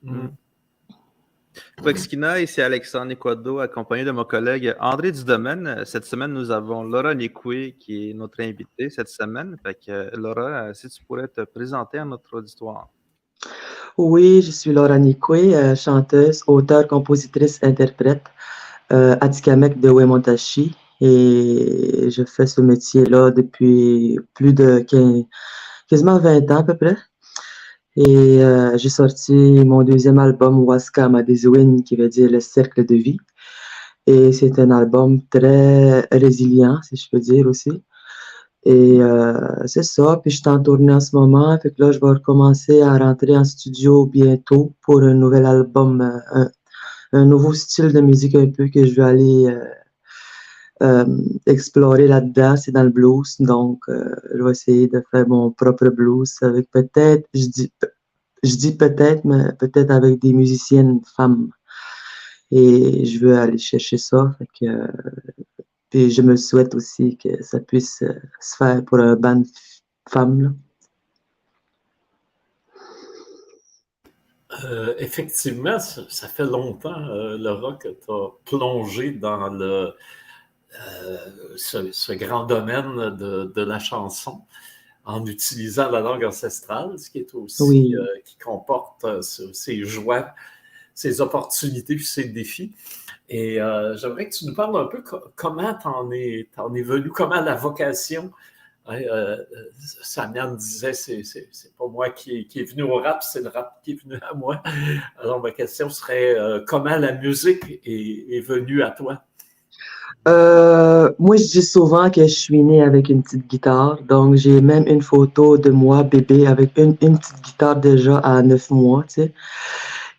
Mm. Voxkina, ici Alexandre Niquado, accompagné de mon collègue André Dudomaine. Cette semaine, nous avons Laura Nicoué qui est notre invitée cette semaine. Fait que, Laura, si tu pourrais te présenter à notre auditoire. Oui, je suis Laura Nicoué, chanteuse, auteure, compositrice, interprète, Atikamekw de Wemontachi. Et je fais ce métier-là depuis plus de quasiment 20 ans à peu près. Et j'ai sorti mon deuxième album, Waska Madezouine, qui veut dire le cercle de vie. Et c'est un album très résilient, si je peux dire aussi. Et c'est ça. Puis je suis en tournée en ce moment. Fait que là, je vais recommencer à rentrer en studio bientôt pour un nouvel album, un nouveau style de musique un peu que je vais aller explorer là-dedans. C'est dans le blues. Donc, je vais essayer de faire mon propre blues avec peut-être, je dis peut-être, mais peut-être avec des musiciennes femmes. Et je veux aller chercher ça. Fait que, puis je me souhaite aussi que ça puisse se faire pour un band femme. Là. Effectivement, ça fait longtemps, Laura, que tu as plongé dans ce grand domaine de la chanson en utilisant la langue ancestrale, ce qui est aussi qui comporte ses joies, ses opportunités puis ses défis. Et j'aimerais que tu nous parles un peu comment t'en es venu, comment la vocation. Samian disait c'est pas moi qui est venu au rap, c'est le rap qui est venu à moi. Alors ma question serait comment la musique est venue à toi? Moi, je dis souvent que je suis née avec une petite guitare. Donc, j'ai même une photo de moi, bébé, avec une petite guitare déjà à 9 mois, tu sais.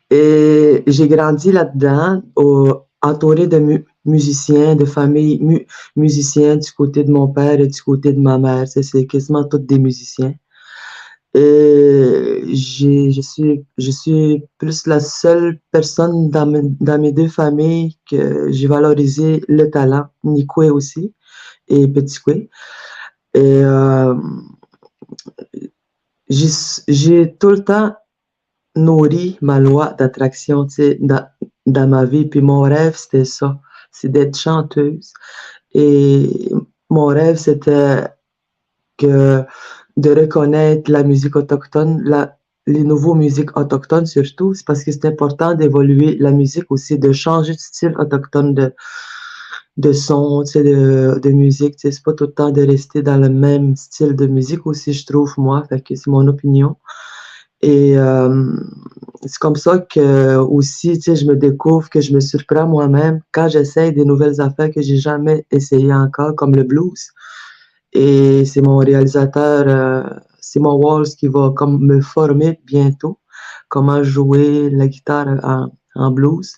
Et j'ai grandi là-dedans, entourée de musiciens, de familles musiciens du côté de mon père et du côté de ma mère. Tu sais, c'est quasiment tous des musiciens. Et je suis plus la seule personne dans mes deux familles que j'ai valorisé le talent, Nikwe aussi et Petit Kwe. Et j'ai tout le temps nourri ma loi d'attraction, tu sais, dans ma vie. Puis mon rêve, c'était ça, c'est d'être chanteuse. Et mon rêve, c'était que de reconnaître la musique autochtone, les nouveaux musiques autochtones surtout, c'est parce que c'est important d'évoluer la musique aussi, de changer de style autochtone de son, tu sais, de musique, tu sais, c'est pas tout le temps de rester dans le même style de musique aussi, je trouve, moi, fait que c'est mon opinion. Et c'est comme ça que aussi, tu sais, je me découvre, que je me surprends moi-même quand j'essaye des nouvelles affaires que j'ai jamais essayées encore, comme le blues. Et c'est mon réalisateur, Simon Walls, qui va comme me former bientôt comment jouer la guitare en blues.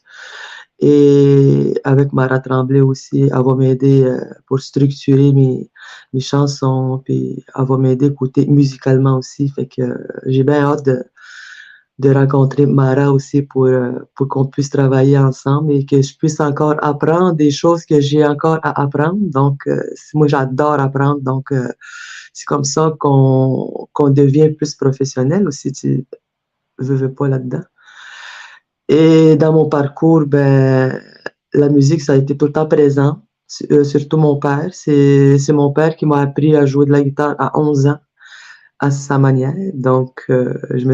Et avec Mara Tremblay aussi, elle va m'aider pour structurer mes chansons, puis elle va m'aider côté musicalement aussi. Fait que j'ai bien hâte de rencontrer Mara aussi pour qu'on puisse travailler ensemble et que je puisse encore apprendre des choses que j'ai encore à apprendre. Donc, moi, j'adore apprendre. Donc, c'est comme ça qu'on devient plus professionnel aussi. Tu veux pas là-dedans. Et dans mon parcours, ben, la musique, ça a été tout le temps présent. Surtout mon père. C'est mon père qui m'a appris à jouer de la guitare à 11 ans. À sa manière. Donc, je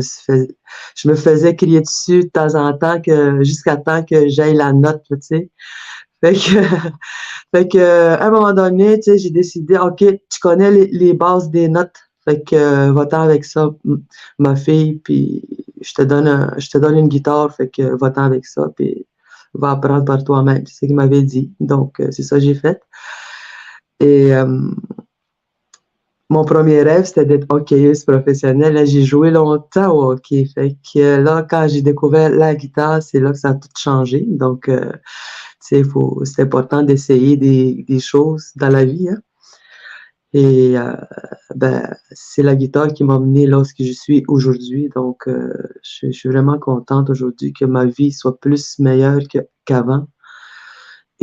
me faisais crier dessus de temps en temps jusqu'à temps que j'aille la note, tu sais. Fait que, à un moment donné, tu sais, j'ai décidé, OK, tu connais les bases des notes. Fait que, va-t'en avec ça, ma fille, puis je te donne une guitare, fait que, va-t'en avec ça, puis va apprendre par toi-même. C'est ce qu'il m'avait dit. Donc, c'est ça que j'ai fait. Et, mon premier rêve, c'était d'être hockeyeuse professionnelle. Là, j'ai joué longtemps au hockey. Fait que là, quand j'ai découvert la guitare, c'est là que ça a tout changé. Donc, tu sais, c'est important d'essayer des choses dans la vie. Hein. Et ben, c'est la guitare qui m'a mené là où je suis aujourd'hui. Donc, je suis vraiment contente aujourd'hui que ma vie soit plus meilleure qu'avant.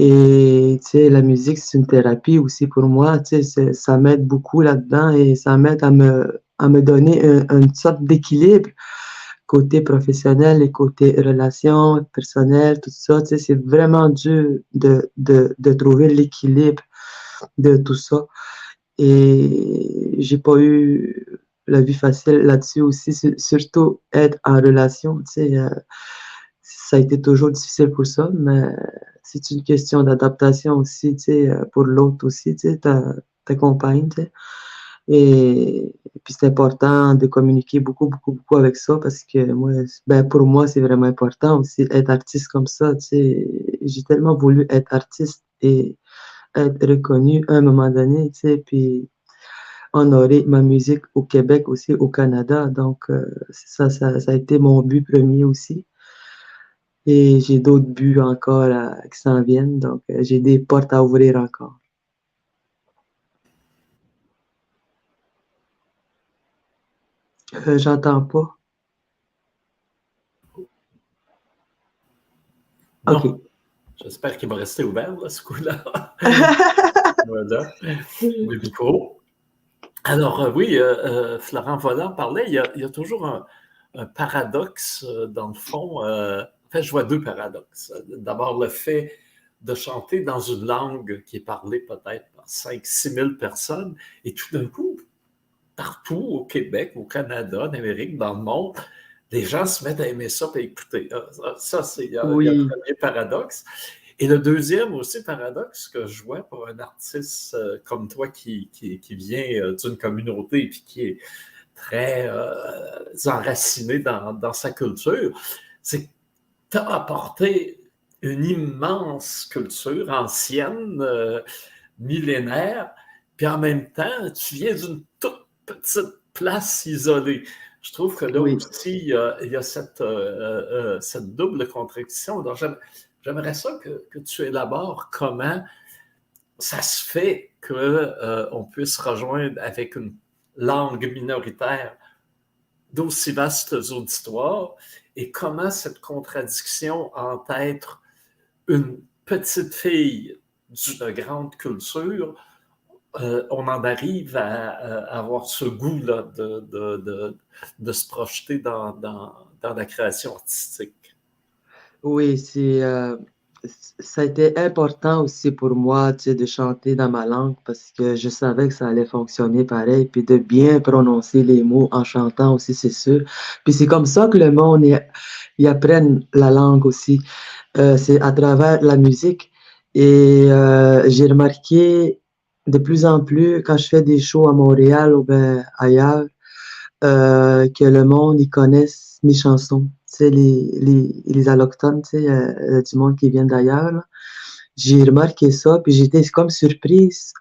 Et tu sais, la musique, c'est une thérapie aussi pour moi. Tu sais, ça m'aide beaucoup là-dedans et ça m'aide à me donner une sorte d'équilibre côté professionnel et côté relations personnelles, tout ça, tu sais, c'est vraiment dur de trouver l'équilibre de tout ça. Et j'ai pas eu la vie facile là-dessus aussi, surtout être en relation, tu sais, ça a été toujours difficile pour ça, mais c'est une question d'adaptation aussi, tu sais, pour l'autre aussi, tu sais, ta compagne, tu sais. Et puis c'est important de communiquer beaucoup, beaucoup, beaucoup avec ça parce que moi, ben pour moi, c'est vraiment important aussi être artiste comme ça, tu sais. J'ai tellement voulu être artiste et être reconnu à un moment donné, tu sais, puis honorer ma musique au Québec aussi, au Canada. Donc, ça a été mon but premier aussi. Et j'ai d'autres buts encore qui s'en viennent. Donc, j'ai des portes à ouvrir encore. J'entends pas. Non. OK. J'espère qu'il va rester ouvert, là, ce coup-là. Voilà. Le micro. Alors, oui, Florent Volant parlait, il y a toujours un paradoxe, dans le fond. En fait, je vois deux paradoxes. D'abord, le fait de chanter dans une langue qui est parlée peut-être par 5-6 000 personnes, et tout d'un coup, partout au Québec, au Canada, en Amérique, dans le monde, les gens se mettent à aimer ça et écouter. Ça, il y a le premier paradoxe. Et le deuxième aussi paradoxe que je vois pour un artiste comme toi qui vient d'une communauté et qui est très enraciné dans sa culture, c'est que tu as apporté une immense culture ancienne, millénaire, puis en même temps, tu viens d'une toute petite place isolée. Je trouve que là aussi, il y a cette double contradiction. Donc, j'aimerais ça que tu élabores comment ça se fait qu'on puisse rejoindre avec une langue minoritaire d'aussi vastes auditoires et comment cette contradiction entre être une petite fille d'une grande culture, on en arrive à avoir ce goût-là de se projeter dans la création artistique. Oui, ça a été important aussi pour moi, tu sais, de chanter dans ma langue parce que je savais que ça allait fonctionner pareil, puis de bien prononcer les mots en chantant aussi, c'est sûr. Puis c'est comme ça que le monde y apprenne la langue aussi. C'est à travers la musique. Et j'ai remarqué de plus en plus quand je fais des shows à Montréal ou ben ailleurs, que le monde, ils connaissent mes chansons. Tu sais, les allochtones, tu sais, du monde qui vient d'ailleurs, là. J'ai remarqué ça, puis j'étais comme surprise.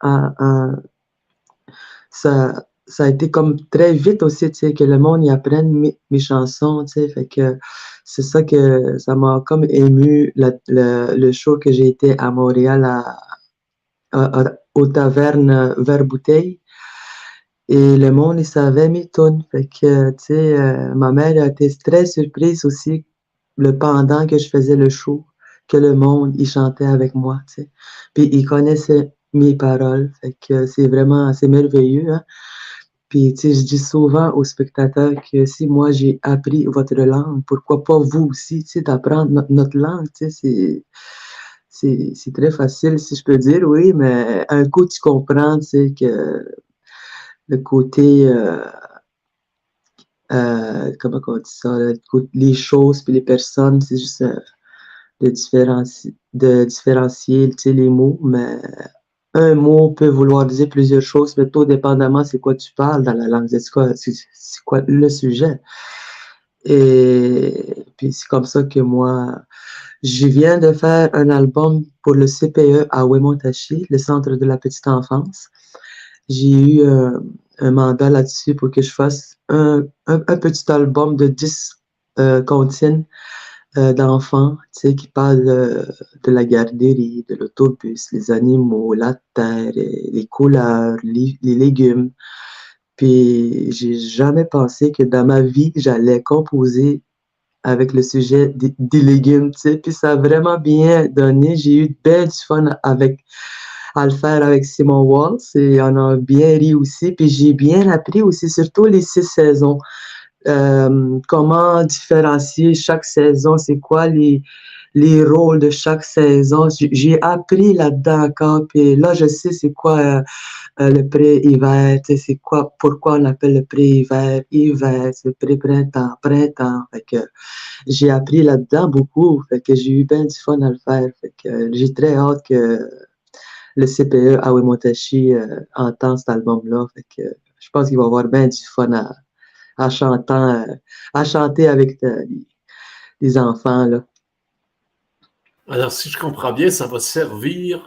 Ça a été comme très vite aussi, tu sais, que le monde y apprenne mes chansons, tu sais, fait que c'est ça que ça m'a comme ému, le show que j'ai été à Montréal aux tavernes Vert Bouteille. Et le monde, il savait mes tunes. Fait que, tu sais, ma mère a été très surprise aussi, le pendant que je faisais le show, que le monde, il chantait avec moi, tu sais. Puis il connaissait mes paroles. Fait que c'est merveilleux, hein. Puis, tu sais, je dis souvent aux spectateurs que si moi j'ai appris votre langue, pourquoi pas vous aussi, tu sais, d'apprendre notre langue, tu sais, c'est très facile, si je peux dire, oui, mais un coup, tu comprends, tu sais, que le côté, comment on dit ça, les choses puis les personnes, c'est juste de différencier, tu sais, les mots, mais un mot peut vouloir dire plusieurs choses, mais tout dépendamment c'est quoi tu parles dans la langue, c'est quoi le sujet. Et puis c'est comme ça que moi, je viens de faire un album pour le CPE à Wemontachi, le Centre de la Petite Enfance. J'ai eu un mandat là-dessus pour que je fasse un petit album de 10 comptines d'enfants, tu sais, qui parlent de la garderie, de l'autobus, les animaux, la terre, les couleurs, les légumes. Puis j'ai jamais pensé que dans ma vie, j'allais composer avec le sujet des légumes, tu sais. Puis ça a vraiment bien donné. J'ai eu bien du fun à le faire avec Simon Waltz et on a bien ri aussi. Puis j'ai bien appris aussi, surtout les 6 saisons. comment différencier chaque saison, c'est quoi les rôles de chaque saison. J'ai appris là-dedans encore, puis là, je sais c'est quoi le pré-hiver, tu sais, c'est quoi, pourquoi on appelle le pré-hiver, hiver, c'est pré-printemps, printemps. Fait que j'ai appris là-dedans beaucoup, fait que j'ai eu bien du fun à le faire. Fait que j'ai très hâte que le CPE à Wemotashi entende cet album-là. Fait que je pense qu'il va avoir bien du fun à, chantant, à chanter avec les enfants, là. Alors, si je comprends bien, ça va servir,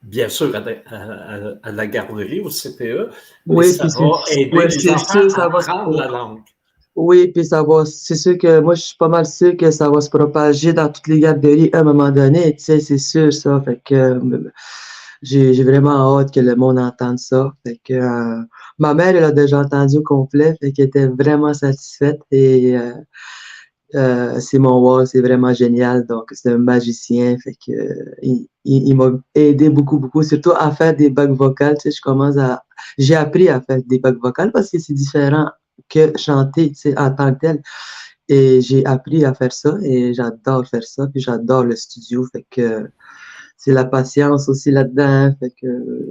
bien sûr, à la garderie, au CPE, mais Oui, ça puis va aider les c'est enfants sûr, à ça va apprendre la langue. oui, puis c'est sûr que moi, je suis pas mal sûr que ça va se propager dans toutes les garderies à un moment donné, tu sais, c'est sûr, ça. Fait que j'ai vraiment hâte que le monde entende ça. Fait que ma mère, elle a déjà entendu au complet, fait qu'elle était vraiment satisfaite et Simon Wall, c'est vraiment génial. Donc, c'est un magicien. Fait que, il m'a aidé beaucoup, beaucoup, surtout à faire des bacs vocales. Tu sais, j'ai appris à faire des bacs vocales parce que c'est différent que chanter, tu sais, en tant que tel. Et j'ai appris à faire ça et j'adore faire ça. Puis j'adore le studio. Fait que, c'est la patience aussi là-dedans. Hein. Fait que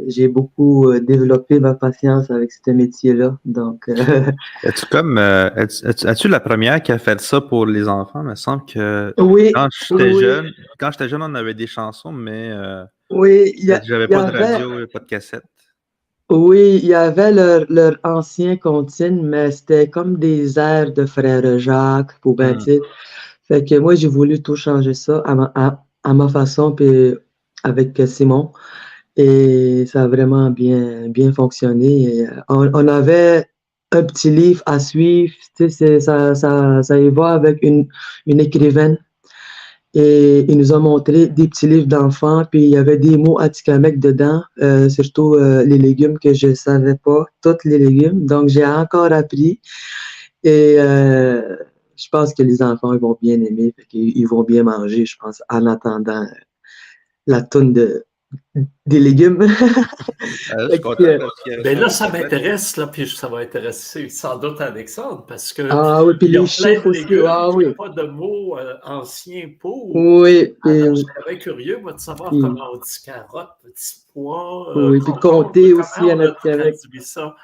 j'ai beaucoup développé ma patience avec ce métier-là. Donc, As-tu la première qui a fait ça pour les enfants? Il me semble que oui, quand oui, j'étais oui. jeune, on avait des chansons, mais Oui, j'avais il y pas de avait, radio, pas de cassette. oui, il y avait leur ancien comptine, mais c'était comme des airs de Frère Jacques, pour ben, tu Hmm. sais. Fait que moi, j'ai voulu tout changer ça à ma façon, puis avec Simon. Et ça a vraiment bien fonctionné. Et, on avait un petit livre à suivre, tu sais, ça y va avec une écrivaine. Et ils nous ont montré des petits livres d'enfants, puis il y avait des mots atikamekw dedans, surtout les légumes que je savais pas, tous les légumes. Donc, j'ai encore appris. Et je pense que les enfants ils vont bien aimer, ils vont bien manger, je pense, en attendant la toune des légumes. Je suis Fait content que, parce que Mais ça là, va ça permettre. m'intéresse, là, puis ça va intéresser sans doute Alexandre, parce que ah oui, puis il y a les plein chiffres de aussi, légumes ah qu'il n'y a oui. pas de mots anciens pour. Oui, Alors, puis, je serais curieux, moi, de savoir puis, comment on dit carotte, petit pois, oui, puis concombre, compter aussi comment à on a notre avec. traduit ça?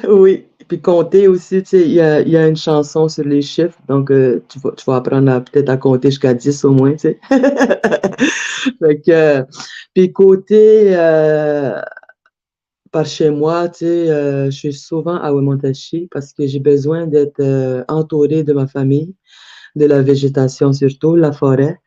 Oui, puis compter aussi, tu sais, il y a une chanson sur les chiffres, donc tu vas apprendre peut-être à compter jusqu'à 10 au moins, tu sais. Fait que, puis côté par chez moi, tu sais, je suis souvent à Wemontashi parce que j'ai besoin d'être entourée de ma famille, de la végétation surtout, la forêt.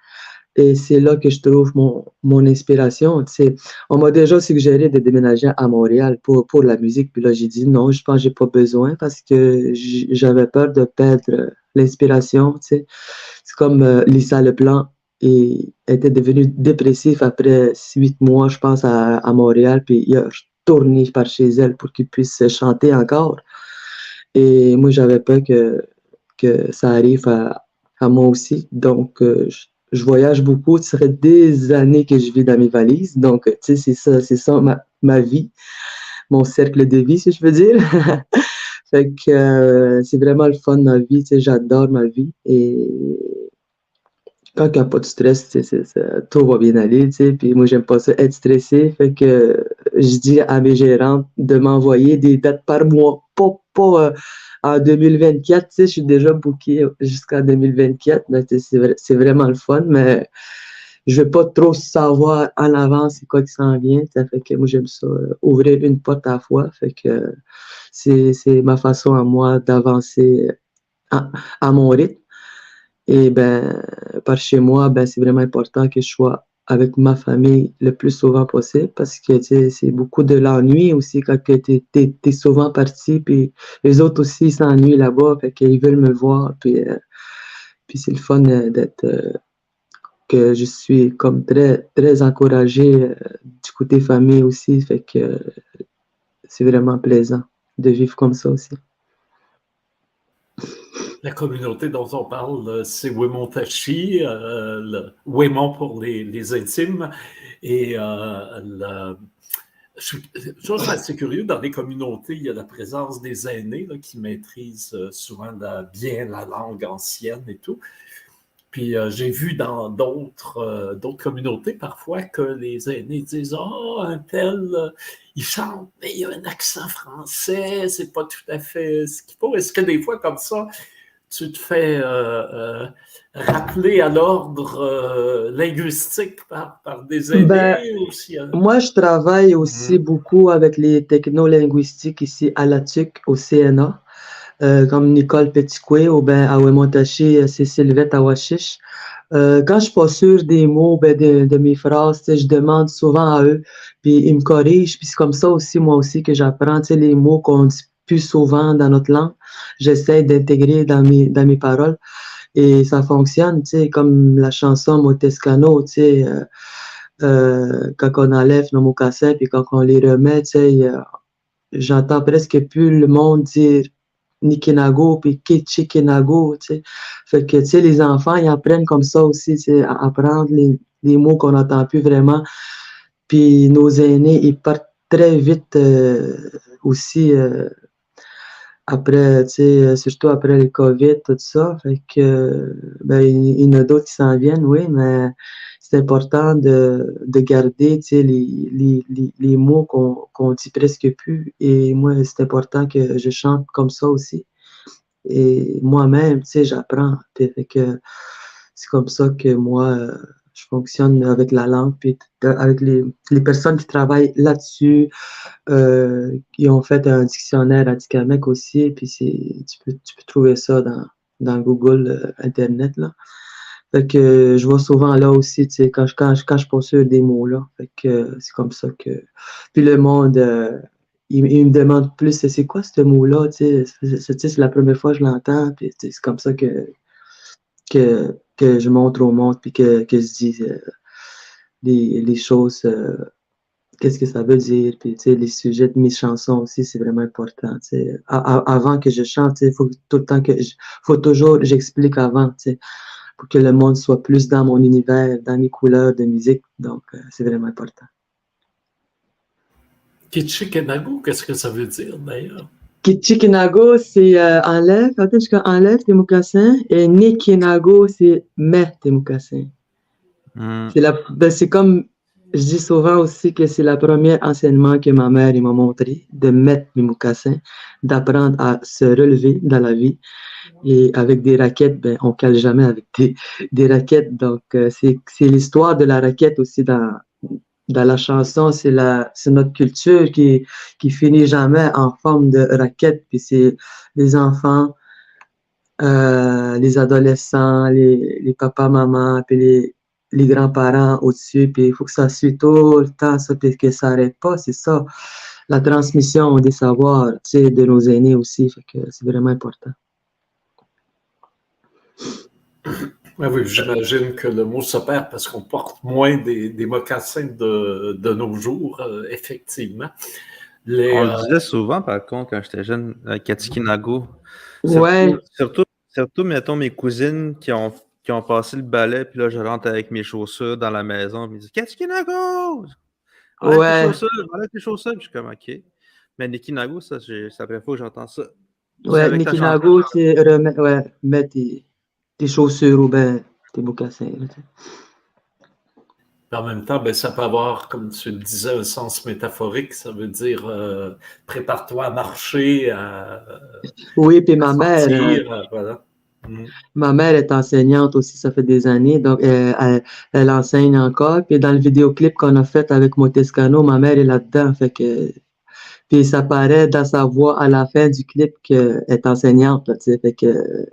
Et c'est là que je trouve mon inspiration. Tu sais, on m'a déjà suggéré de déménager à Montréal pour la musique. Puis là, j'ai dit non, je pense que j'ai pas besoin parce que j'avais peur de perdre l'inspiration. Tu sais. C'est comme Lisa Leblanc et était devenue dépressive après 8 mois, je pense, à Montréal. Puis il a retourné par chez elle pour qu'il puisse chanter encore. Et moi, j'avais peur que ça arrive à moi aussi. Donc, je voyage beaucoup. Ce serait des années que je vis dans mes valises. Donc, tu sais, c'est ça ma vie, mon cercle de vie, si je veux dire. Fait que c'est vraiment le fun de ma vie. Tu sais, j'adore ma vie. Et quand il n'y a pas de stress, tu sais, tout va bien aller. Tu sais. Puis moi, j'aime pas ça être stressé. Fait que je dis à mes gérantes de m'envoyer des dates par mois. Pas en 2024, tu sais, je suis déjà booké jusqu'en 2024. Mais, tu sais, c'est vraiment le fun, mais je veux pas trop savoir en avance c'est quoi qui s'en vient. Ça fait que moi, j'aime ça, ouvrir une porte à la fois. Fait que c'est ma façon à moi d'avancer à mon rythme. Et ben, par chez moi, ben, c'est vraiment important que je sois avec ma famille le plus souvent possible parce que tu sais, c'est beaucoup de l'ennui aussi quand tu es souvent parti, puis les autres aussi ils s'ennuient là-bas, fait qu'ils veulent me voir, puis c'est le fun d'être que je suis comme très encouragé du côté famille aussi, fait que c'est vraiment plaisant de vivre comme ça aussi. La communauté dont on parle, c'est Wemontashi, Wemont pour les intimes, et je suis toujours assez curieux. Dans les communautés, il y a la présence des aînés là, qui maîtrisent souvent bien la langue ancienne et tout. Puis j'ai vu dans d'autres communautés parfois que les aînés disent « Oh, un tel, il chante, mais il a un accent français, c'est pas tout à fait ce qu'il faut. » Est-ce que des fois, comme ça, tu te fais rappeler à l'ordre linguistique par des aînés aussi? Moi, je travaille aussi beaucoup avec les technolinguistiques ici à la TUC, au CNA. Comme Nicole Petitcoué ou bien à Wemontaché, c'est Sylvette Awashish. Quand je suis pas sûre des mots de mes phrases, je demande souvent à eux, puis ils me corrigent, puis c'est comme ça aussi, moi aussi, que j'apprends les mots qu'on dit plus souvent dans notre langue. J'essaie d'intégrer dans mes paroles et ça fonctionne, comme la chanson Motescano, quand on enlève nos mocassins puis quand on les remet, j'entends presque plus le monde dire Nikinago puis Ketchikenago, Fait que, les enfants, ils apprennent comme ça aussi, à apprendre les mots qu'on n'entend plus vraiment. Puis nos aînés, ils partent très vite aussi après, surtout après le COVID, tout ça. Fait que, il y en a d'autres qui s'en viennent, oui, mais c'est important de garder, les mots qu'on dit presque plus. Et moi, c'est important que je chante comme ça aussi. Et moi-même, j'apprends. Fait que c'est comme ça que moi, je fonctionne avec la langue, puis avec les personnes qui travaillent là-dessus, qui ont fait un dictionnaire Atikamekw aussi, puis tu peux trouver ça dans Google Internet, là. Fait que je vois souvent là aussi, quand je postule des mots là. Fait que c'est comme ça que. Puis le monde, il me demande plus, c'est quoi ce mot-là, c'est la première fois que je l'entends, puis c'est comme ça que je montre au monde, puis que je dis les choses. Qu'est-ce que ça veut dire, puis les sujets de mes chansons aussi, c'est vraiment important. Avant que je chante, il faut tout le temps faut toujours j'explique avant, pour que le monde soit plus dans mon univers, dans mes couleurs de musique. Donc, c'est vraiment important. Ketchikenago, qu'est-ce que ça veut dire d'ailleurs? Ketchikenago, c'est enlève, enlève tes mocassins, et Nikinago, c'est mets tes mocassins. C'est comme, je dis souvent aussi que c'est le premier enseignement que ma mère m'a montré, de mettre mes mocassins, d'apprendre à se relever dans la vie. Et avec des raquettes, on ne cale jamais avec des raquettes. Donc, c'est l'histoire de la raquette aussi dans la chanson. C'est notre culture qui finit jamais en forme de raquette. Puis c'est les enfants, les adolescents, les papas, mamans, puis les grands-parents au-dessus. Puis il faut que ça suit tout le temps, ça, puis que ça n'arrête pas. C'est ça, la transmission des savoirs, de nos aînés aussi. Fait que c'est vraiment important. Oui, j'imagine que le mot se perd parce qu'on porte moins des mocassins de nos jours, effectivement. On le disait souvent, par contre, quand j'étais jeune, Ketchikenago. Ouais. Surtout, mettons, mes cousines qui ont passé le balai, puis là, je rentre avec mes chaussures dans la maison, puis ils disent « Ketchikenago! » Ouais. Enlève tes chaussures, puis je suis comme « OK. » Mais Nikinago, ça, c'est la première fois que j'entends ça. Ouais, Nikinago, c'est mettre tes chaussures ou bien tes mocassins. En même temps, ça peut avoir, comme tu le disais, un sens métaphorique. Ça veut dire prépare-toi à marcher, oui, puis ma mère, voilà. Ma mère est enseignante aussi, ça fait des années, donc elle enseigne encore. Puis dans le vidéoclip qu'on a fait avec Motescano, ma mère est là-dedans, fait que puis ça paraît dans sa voix à la fin du clip qu'elle est enseignante, là, fait que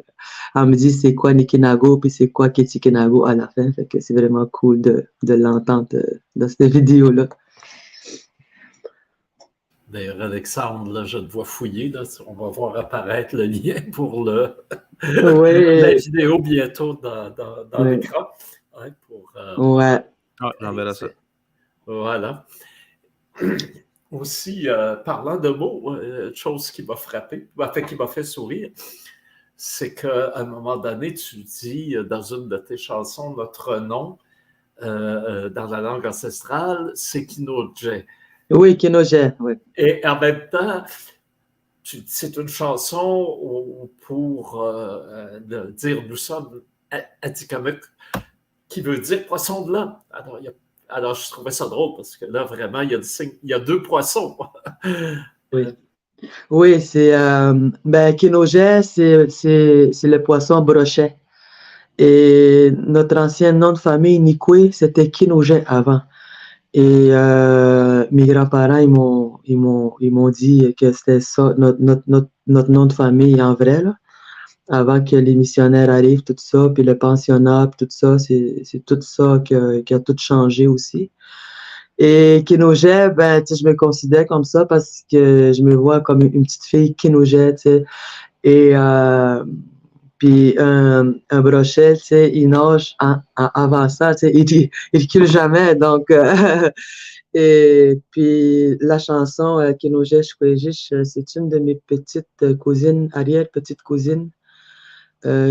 elle me dit c'est quoi Nikinago, puis c'est quoi Ketchikenago à la fin, fait que c'est vraiment cool de l'entendre dans cette vidéo-là. D'ailleurs, Alexandre, là, je te vois fouiller, là, on va voir apparaître le lien pour la vidéo bientôt dans l'écran. Ouais, j'enverrai ça. Voilà. Aussi, parlant de mots, une chose qui m'a frappé, qui m'a fait sourire, c'est qu'à un moment donné, tu dis dans une de tes chansons, notre nom dans la langue ancestrale, c'est Kinodje. Oui, Kinogé, oui. Et en même temps, c'est une chanson pour dire nous sommes Atikamekw, qui veut dire poisson blanc. Alors, je trouvais ça drôle parce que là, vraiment, il y a deux poissons. Oui. Oui, Kinogé, c'est le poisson brochet. Et notre ancien nom de famille, Nikwe, c'était Kinogé avant. Et mes grands-parents, ils m'ont dit que c'était ça, notre nom de famille en vrai, là. Avant que les missionnaires arrivent, tout ça, puis le pensionnat, puis tout ça, c'est tout ça qui a tout changé aussi. Et Kinogé, ben, tu sais, je me considère comme ça parce que je me vois comme une petite fille Kinogé, tu sais. Et puis un brochet, tu sais, il nage avant ça, tu sais, il cule jamais. Donc, et puis la chanson Kinogé Shkwejish, c'est une de mes petites cousines, arrière-petite cousine,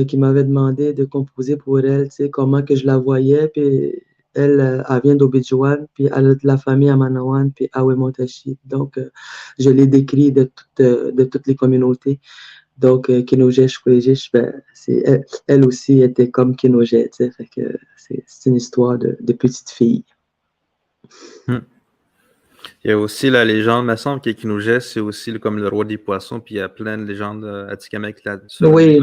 qui m'avait demandé de composer pour elle, tu sais, comment que je la voyais. Puis elle vient d'Obidjouan, puis elle a de la famille à Manawan, puis à Wemontashi. Donc, je l'ai décrit de toutes les communautés. Donc, Kinogé Shkwejish, ben, elle aussi était comme Kinogé, tu sais, fait que c'est une histoire de petite fille. Il y a aussi la légende, il me semble que Kinogé, c'est aussi comme le roi des poissons, puis il y a plein de légendes atikamekw là-dessus. Oui.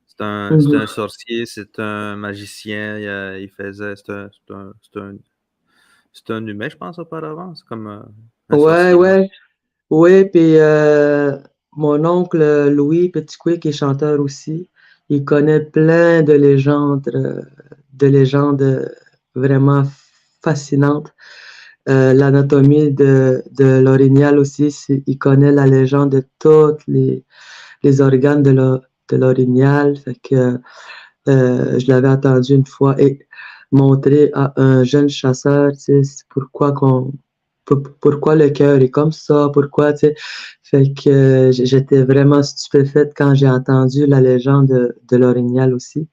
C'est un sorcier, c'est un magicien, il faisait, c'est un humain, je pense, auparavant. C'est comme un sorcier. Ouais. Oui, puis mon oncle Louis Petitcoué, qui est chanteur aussi, il connaît plein de légendes vraiment fascinantes. L'anatomie de l'orignal aussi, il connaît la légende de tous les organes de l'orignal. Fait que je l'avais entendu une fois et montrer à un jeune chasseur, tu sais, pourquoi le cœur est comme ça, pourquoi, tu sais. Fait que j'étais vraiment stupéfaite quand j'ai entendu la légende de l'orignal aussi.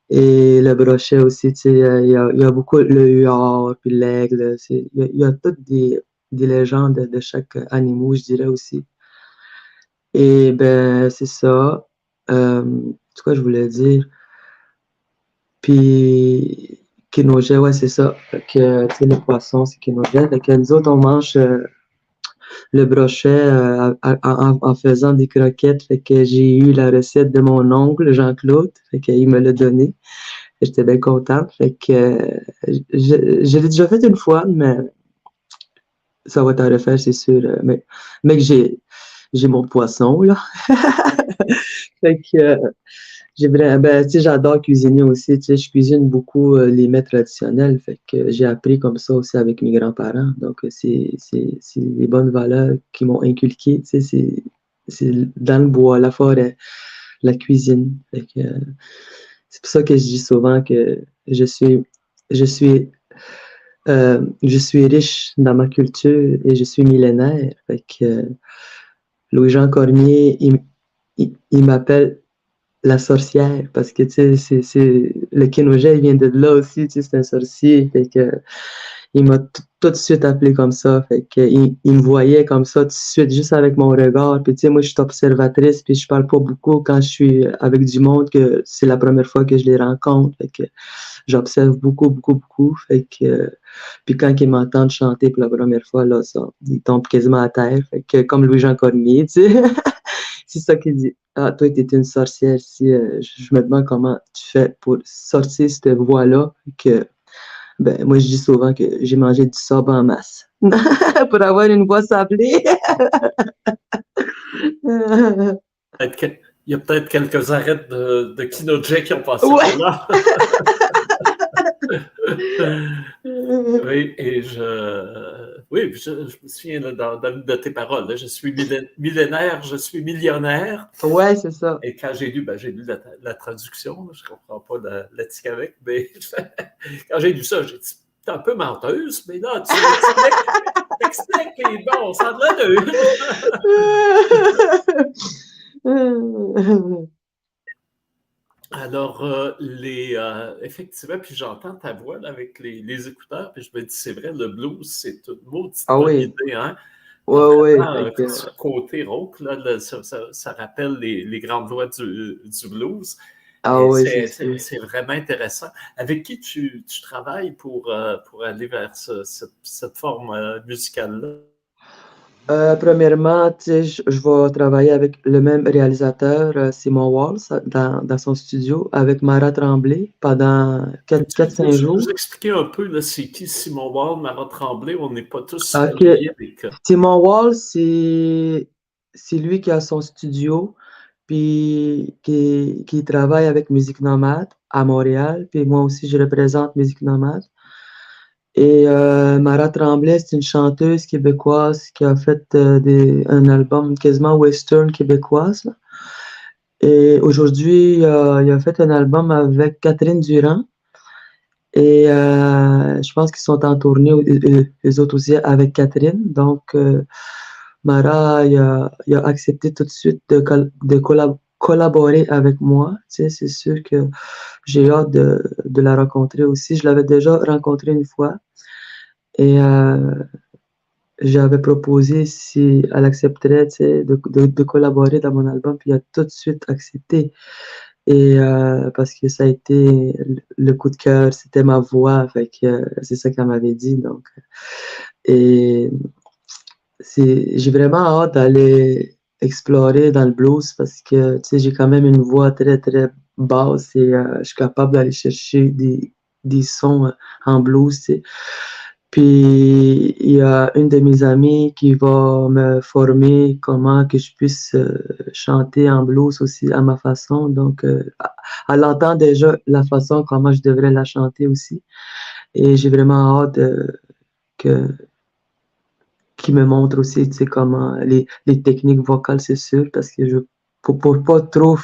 Et le brochet aussi, tu sais, il y a beaucoup le huard, puis l'aigle, il y a toutes des légendes de chaque animal, je dirais aussi. Et ben, c'est ça. C'est quoi je voulais dire? Puis, Kinogé, ouais, c'est ça. Fait que, tu sais, le poisson, c'est Kinogé. Fait que nous autres, on mange le brochet en faisant des croquettes. Fait que j'ai eu la recette de mon oncle, Jean-Claude. Fait qu'il me l'a donné. J'étais bien contente. Fait que je l'ai déjà fait une fois, mais ça va t'en refaire, c'est sûr. Mais que j'ai mon poisson, là. Fait que ben, tu sais, j'adore cuisiner aussi. Tu sais, je cuisine beaucoup les mets traditionnels. Fait que j'ai appris comme ça aussi avec mes grands-parents. Donc, c'est les bonnes valeurs qui m'ont inculqué. Tu sais, c'est dans le bois, la forêt, la cuisine. Fait que, c'est pour ça que je dis souvent que je suis riche dans ma culture et je suis millénaire. Fait que Louis-Jean Cormier, il m'appelle la sorcière, parce que, tu sais, le Kinogé, il vient de là aussi, tu sais, c'est un sorcier, fait que, il m'a tout de suite appelé comme ça, fait que, il me voyait comme ça tout de suite, juste avec mon regard, puis tu sais, moi, je suis observatrice, puis je parle pas beaucoup quand je suis avec du monde, que c'est la première fois que je les rencontre, fait que, j'observe beaucoup, fait que, puis quand ils m'entendent chanter pour la première fois, là, ça, ils tombent quasiment à terre, fait que, comme Louis-Jean Cormier, tu sais, c'est ça qu'il dit. Ah, toi, tu es une sorcière. Si, je me demande comment tu fais pour sortir cette voix-là. Que, ben, moi, je dis souvent que j'ai mangé du sable en masse pour avoir une voix sablée. Il y a peut-être quelques arrêts de Kinogé qui ont passé Ouais. par là. Oui, et je me souviens dans une de tes paroles, là, je suis millénaire, je suis millionnaire. Ouais, c'est ça. Et quand j'ai lu la traduction, là, je ne comprends pas l'Atikamekw, mais quand j'ai lu ça, j'ai dit, t'es un peu menteuse, mais là, tu expliques, et bon, ça a l'air de... Alors, effectivement, puis j'entends ta voix là, avec les écouteurs, puis je me dis, c'est vrai, le blues, c'est une maudite Ah bonne oui, idée, hein? ouais, Vraiment, fait que, ce côté rock, là, ça rappelle les grandes voix du blues. ah Et oui, c'est sûr. c'est vraiment intéressant. Avec qui tu travailles pour aller vers cette forme musicale-là? Premièrement, tu sais, je vais travailler avec le même réalisateur, Simon Walls, dans son studio, avec Mara Tremblay pendant Peux-tu 4-5 nous jours. expliquer un peu, là, c'est qui Simon Ward, Marat Tremblay? On n'est pas tous Ok, familiers avec. Simon Walls, c'est lui qui a son studio, puis qui travaille avec Musique Nomade à Montréal, puis moi aussi, je représente Musique Nomade. Et Mara Tremblay, c'est une chanteuse québécoise qui a fait un album quasiment western québécoise, là. Et aujourd'hui, il a fait un album avec Catherine Durand. Et je pense qu'ils sont en tournée, les autres aussi, avec Catherine. Donc, Mara, il a accepté tout de suite de collaborer avec moi. Tu sais, c'est sûr que j'ai hâte de la rencontrer aussi. Je l'avais déjà rencontrée une fois. Et j'avais proposé si elle accepterait, tu sais, de collaborer dans mon album, puis elle a tout de suite accepté. Et parce que ça a été le coup de cœur, c'était ma voix, fait que c'est ça qu'elle m'avait dit. Donc, et j'ai vraiment hâte d'aller explorer dans le blues parce que tu sais, j'ai quand même une voix très très basse et je suis capable d'aller chercher des sons en blues, tu sais. Puis il y a une de mes amies qui va me former comment que je puisse chanter en blues aussi à ma façon. Donc, elle entend déjà la façon comment je devrais la chanter aussi. Et j'ai vraiment hâte que qui me montre aussi, tu sais, comment les techniques vocales, c'est sûr, parce que pour pas trop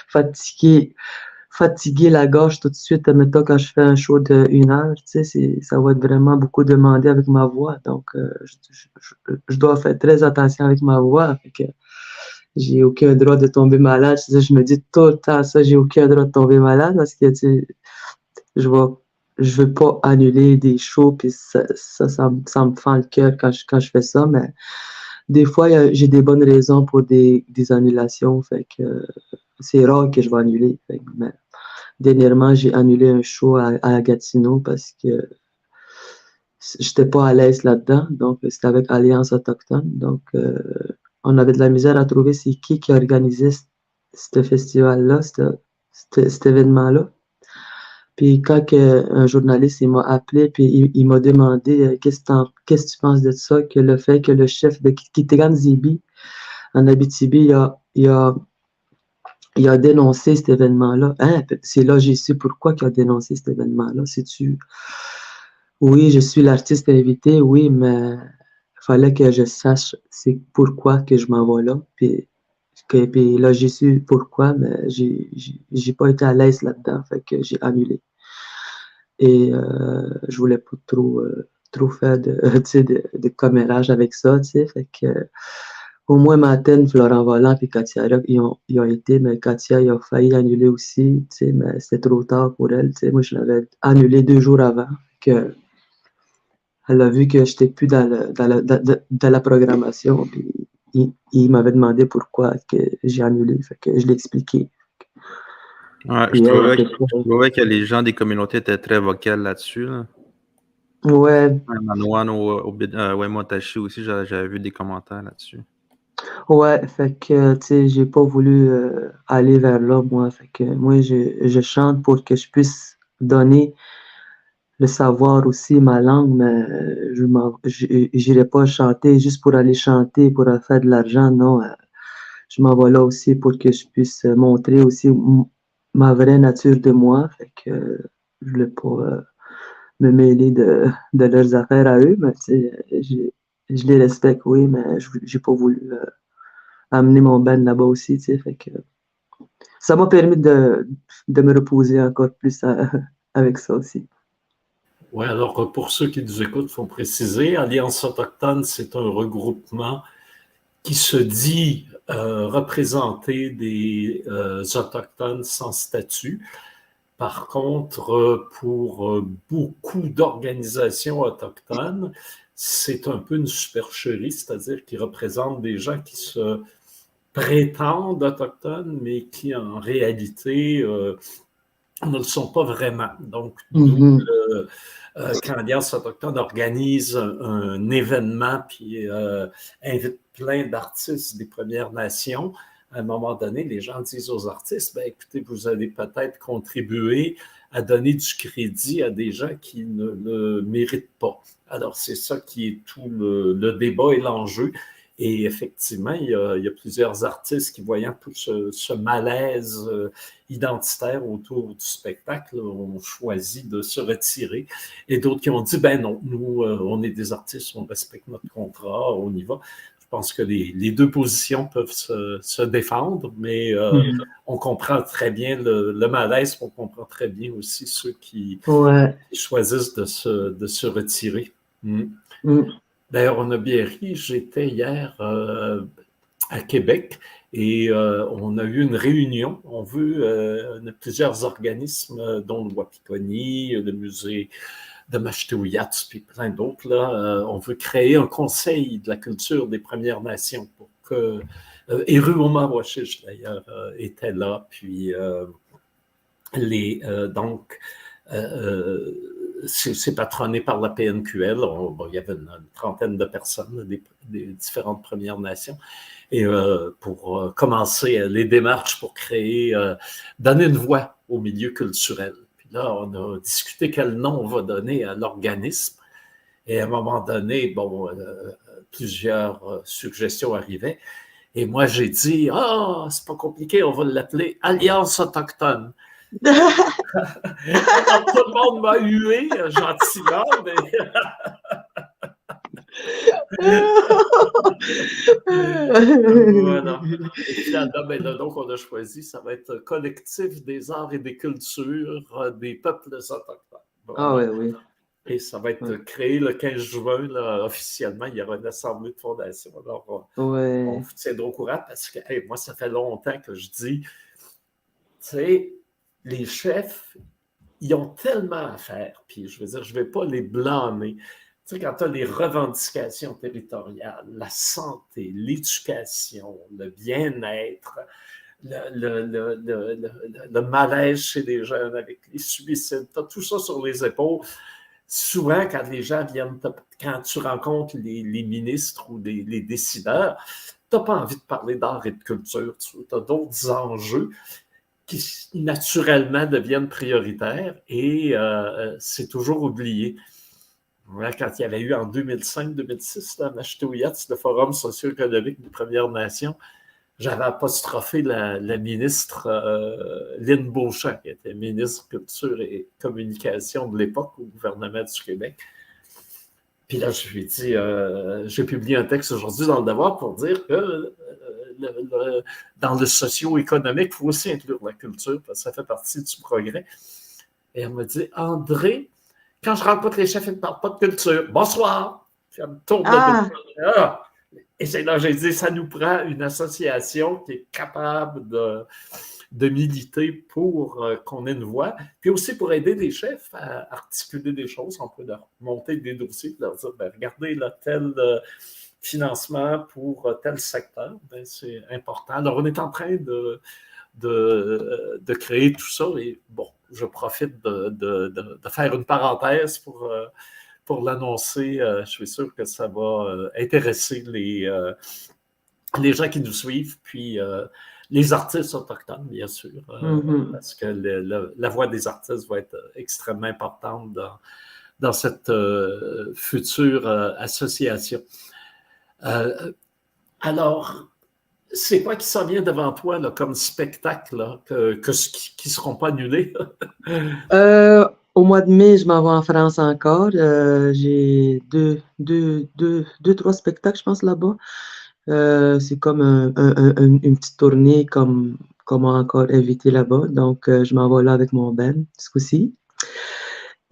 fatiguer, fatiguer la gorge tout de suite, admettons, quand je fais un show de 1 heure, tu sais, ça va être vraiment beaucoup demandé avec ma voix. Donc, je dois faire très attention avec ma voix. Fait que j'ai aucun droit de tomber malade. Je me dis tout le temps ça, j'ai aucun droit de tomber malade parce que, tu sais, je vais, je veux pas annuler des shows, puis ça me fend le cœur quand je fais ça, mais des fois, j'ai des bonnes raisons pour des annulations, fait que c'est rare que je vais annuler. Fait que, mais dernièrement, j'ai annulé un show à Gatineau parce que j'étais pas à l'aise là-dedans, donc c'était avec Alliance Autochtone, donc on avait de la misère à trouver c'est qui organisait ce festival-là, cet événement-là. Puis un journaliste il m'a appelé, puis il m'a demandé qu'est-ce que tu penses de ça, que le fait que le chef de Kitigan Zibi en Abitibi, il a dénoncé cet événement-là. Hein? C'est là que j'ai su pourquoi il a dénoncé cet événement-là. Sais-tu? Oui, je suis l'artiste invité, oui, mais il fallait que je sache c'est pourquoi que je m'en vais là. Puis là, j'ai su pourquoi, mais j'ai pas été à l'aise là-dedans, fait que j'ai annulé. Et je voulais pas trop faire tu sais, de commérage avec ça, tu sais. Fait que, au moins, Maten, Florent Volant et Katia Rock, ils ont été, mais Katia, il a failli annuler aussi, tu sais, mais c'était trop tard pour elle, tu sais. Moi, je l'avais annulé 2 jours avant, que elle a vu que j'étais plus dans la programmation, puis il m'avait demandé pourquoi que j'ai annulé, fait que je l'ai expliqué. Ouais, Puis elle était je trouvais que les gens des communautés étaient très vocales là-dessus, là. Ouais, Manoan au Wemotashi aussi, j'avais vu des commentaires là-dessus. ouais, fait que, tu sais, j'ai pas voulu aller vers là, moi. Fait que moi, je chante pour que je puisse donner le savoir aussi, ma langue, mais j'irai pas chanter juste pour aller chanter, pour faire de l'argent, non. Je m'en vais là aussi pour que je puisse montrer aussi ma vraie nature de moi. Fait que je voulais pas me mêler de leurs affaires à eux, mais tu sais, je les respecte, oui, mais j'ai pas voulu amener mon band là-bas aussi, tu sais, fait que ça m'a permis de me reposer encore plus avec ça aussi. Oui, alors pour ceux qui nous écoutent, il faut préciser, Alliance autochtone, c'est un regroupement qui se dit représenter des Autochtones sans statut. Par contre, pour beaucoup d'organisations autochtones, c'est un peu une supercherie, c'est-à-dire qu'ils représentent des gens qui se prétendent autochtones, mais qui en réalité ne le sont pas vraiment. Donc, quand l'Alliance autochtone organise un événement puis invite plein d'artistes des Premières Nations, à un moment donné, les gens disent aux artistes, ben, écoutez, vous allez peut-être contribuer à donner du crédit à des gens qui ne le méritent pas. Alors, c'est ça qui est tout le débat et l'enjeu. Et effectivement, il y a plusieurs artistes qui, voyant tout ce malaise identitaire autour du spectacle, ont choisi de se retirer. Et d'autres qui ont dit, ben non, nous, on est des artistes, on respecte notre contrat, on y va. Je pense que les deux positions peuvent se défendre, mais on comprend très bien le malaise, on comprend très bien aussi ceux qui choisissent de se retirer. D'ailleurs, on a bien ri, j'étais hier à Québec et on a eu une réunion. On veut plusieurs organismes, dont le Wapikoni, le musée de Mashteuiatsi, puis plein d'autres. On veut créer un conseil de la culture des Premières Nations pour que... et Ruoma Washish, d'ailleurs, était là. Puis donc... c'est patronné par la PNQL. Il y avait une trentaine de personnes des différentes Premières Nations. Et pour commencer les démarches pour donner une voix au milieu culturel. Puis là, on a discuté quel nom on va donner à l'organisme. Et à un moment donné, plusieurs suggestions arrivaient. Et moi, j'ai dit, c'est pas compliqué, on va l'appeler Alliance autochtone. Alors, tout le monde m'a hué gentiment, mais... Voilà. Et finalement, donc, on a choisi, ça va être Collectif des arts et des cultures des peuples autochtones. Voilà. Oui. Et ça va être créé le 15 juin, là, officiellement. Il y aura une assemblée de fondation. Alors, on vous tiendra au courant parce que moi, ça fait longtemps que je dis, tu sais, les chefs, ils ont tellement à faire. Puis, je veux dire, je ne vais pas les blâmer. Tu sais, quand tu as les revendications territoriales, la santé, l'éducation, le bien-être, le malaise chez les jeunes avec les suicides, tu as tout ça sur les épaules. Souvent, quand les gens viennent, quand tu rencontres les ministres ou les décideurs, tu n'as pas envie de parler d'art et de culture. Tu as d'autres enjeux qui naturellement deviennent prioritaires et c'est toujours oublié. Voilà, quand il y avait eu en 2005-2006, à Mashteuiatsi, le Forum socio-économique des Premières Nations, j'avais apostrophé la ministre Lynne Beauchamp, qui était ministre Culture et Communication de l'époque au gouvernement du Québec. Puis là, je lui ai dit, j'ai publié un texte aujourd'hui dans Le Devoir pour dire que dans le socio-économique, il faut aussi inclure la culture, parce que ça fait partie du progrès. Et elle m'a dit, André, quand je rencontre les chefs, ils ne parlent pas de culture. Bonsoir! Puis elle me tourne de dos. Et c'est là que j'ai dit, ça nous prend une association qui est capable de militer pour qu'on ait une voix, puis aussi pour aider les chefs à articuler des choses. On peut leur monter des dossiers, leur dire, regardez, là, tel financement pour tel secteur, c'est important. Alors, on est en train de créer tout ça, et bon, je profite de faire une parenthèse pour l'annoncer. Je suis sûr que ça va intéresser les gens qui nous suivent, puis les artistes autochtones, bien sûr, parce que la voix des artistes va être extrêmement importante dans cette future association. Alors, c'est quoi qui s'en vient devant toi là, comme spectacle là, qui ne seront pas annulés? Au mois de mai, je m'en vais en France encore. J'ai trois spectacles, je pense, là-bas. C'est comme une petite tournée comme encore invité là-bas. Donc, je m'en vais là avec mon band ce coup-ci.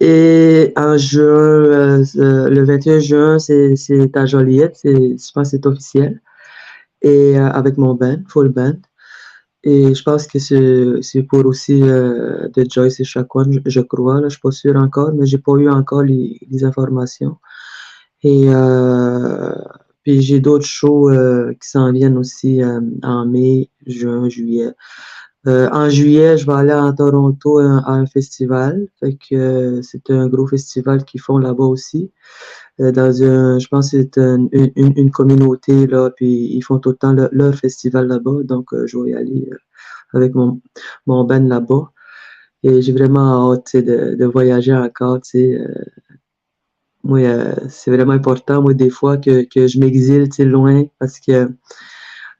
Et en juin, le 21 juin, c'est à Joliette. Je pense que c'est officiel. et avec mon band, full band. Et je pense que c'est pour aussi de Joyce et Chacoan, je crois, là, je suis pas sûr encore, mais j'ai pas eu encore les informations. Et puis j'ai d'autres shows qui s'en viennent aussi en mai, juin, juillet. En juillet, je vais aller à Toronto à un festival. Fait que c'est un gros festival qu'ils font là-bas aussi. Je pense que c'est une communauté, là, puis ils font tout le temps leur festival là-bas. Donc, je vais y aller avec mon band là-bas. Et j'ai vraiment hâte, tu sais, de voyager encore, tu sais. Moi, c'est vraiment important, moi, des fois, que je m'exile, tu sais, loin, parce que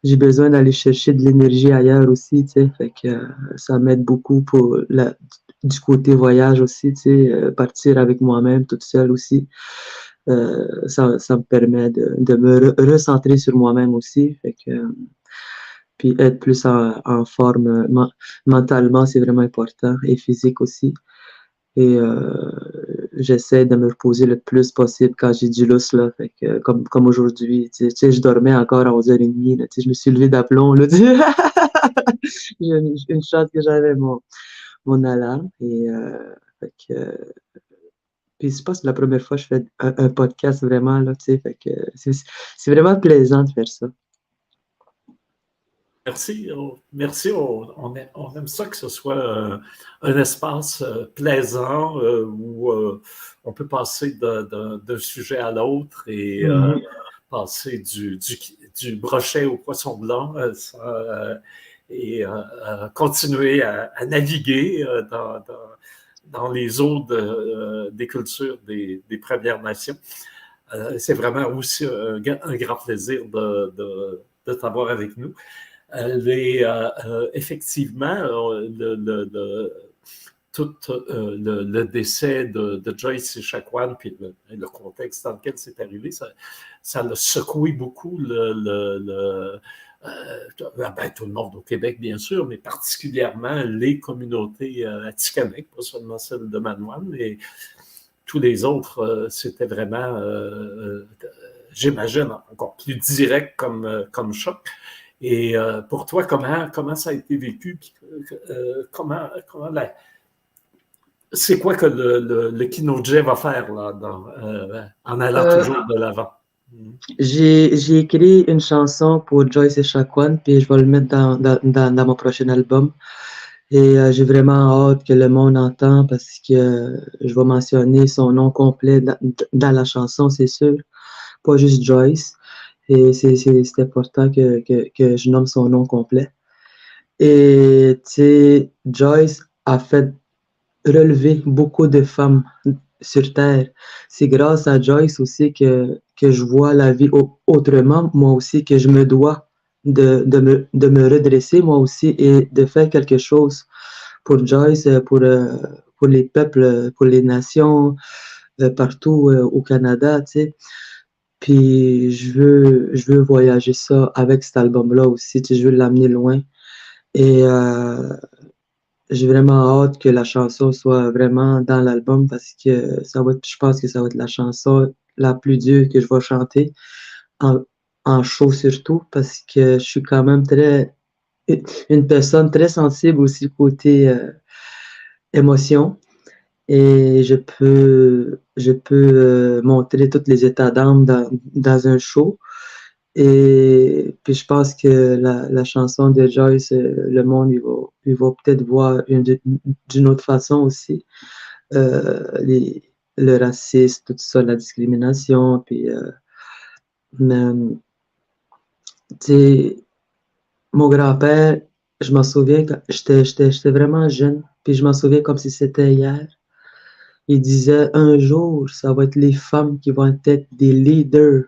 j'ai besoin d'aller chercher de l'énergie ailleurs aussi, tu sais. Fait que ça m'aide beaucoup pour du côté voyage aussi, tu sais, partir avec moi-même toute seule aussi. Ça me permet de me recentrer sur moi-même aussi. Fait que, puis être plus en forme mentalement, c'est vraiment important, et physique aussi. Et j'essaie de me reposer le plus possible quand j'ai du lousse, là. Fait que, comme aujourd'hui, tu sais, je dormais encore à 11h30, là, tu sais, je me suis levé d'aplomb, là. J'ai une chance que j'avais mon alarme. Et fait que, puis c'est pas la première fois que je fais un podcast vraiment, là, tu sais, fait que c'est vraiment plaisant de faire ça. Merci. Merci. On aime ça que ce soit un espace plaisant où on peut passer d'un sujet à l'autre et passer du brochet au poisson blanc et continuer à naviguer dans les eaux des cultures des Premières Nations. C'est vraiment aussi un grand plaisir de t'avoir avec nous. Effectivement, tout le décès de Joyce et Chacoan, puis le contexte dans lequel c'est arrivé, ça a secoué beaucoup tout le monde au Québec, bien sûr, mais particulièrement les communautés atikamekw, pas seulement celle de Manoine, mais tous les autres, c'était vraiment, j'imagine, encore plus direct comme choc. Et pour toi, comment ça a été vécu? C'est quoi que le Kinojay va faire là, en allant toujours de l'avant? J'ai écrit une chanson pour Joyce et Chacoan, puis je vais le mettre dans mon prochain album. Et j'ai vraiment hâte que le monde entende parce que je vais mentionner son nom complet dans la chanson, c'est sûr. Pas juste Joyce. Et c'est important que je nomme son nom complet. Et tu sais, Joyce a fait relever beaucoup de femmes sur Terre. C'est grâce à Joyce aussi que je vois la vie autrement, moi aussi, que je me dois de me redresser, moi aussi, et de faire quelque chose pour Joyce, pour les peuples, pour les nations, partout au Canada, tu sais. Puis je veux voyager ça avec cet album-là aussi, tu sais, je veux l'amener loin. Et j'ai vraiment hâte que la chanson soit vraiment dans l'album parce que je pense que ça va être la chanson la plus dure que je vais chanter, en show surtout, parce que je suis quand même une personne très sensible aussi côté émotion. Et je peux montrer tous les états d'âme dans un show. Et puis je pense que la chanson de Joyce, le monde, il va peut-être voir d'une autre façon aussi. Le racisme, tout ça, la discrimination. Puis, tu sais, mon grand-père, je m'en souviens quand j'étais vraiment jeune. Puis je m'en souviens comme si c'était hier. Il disait un jour, ça va être les femmes qui vont être des leaders,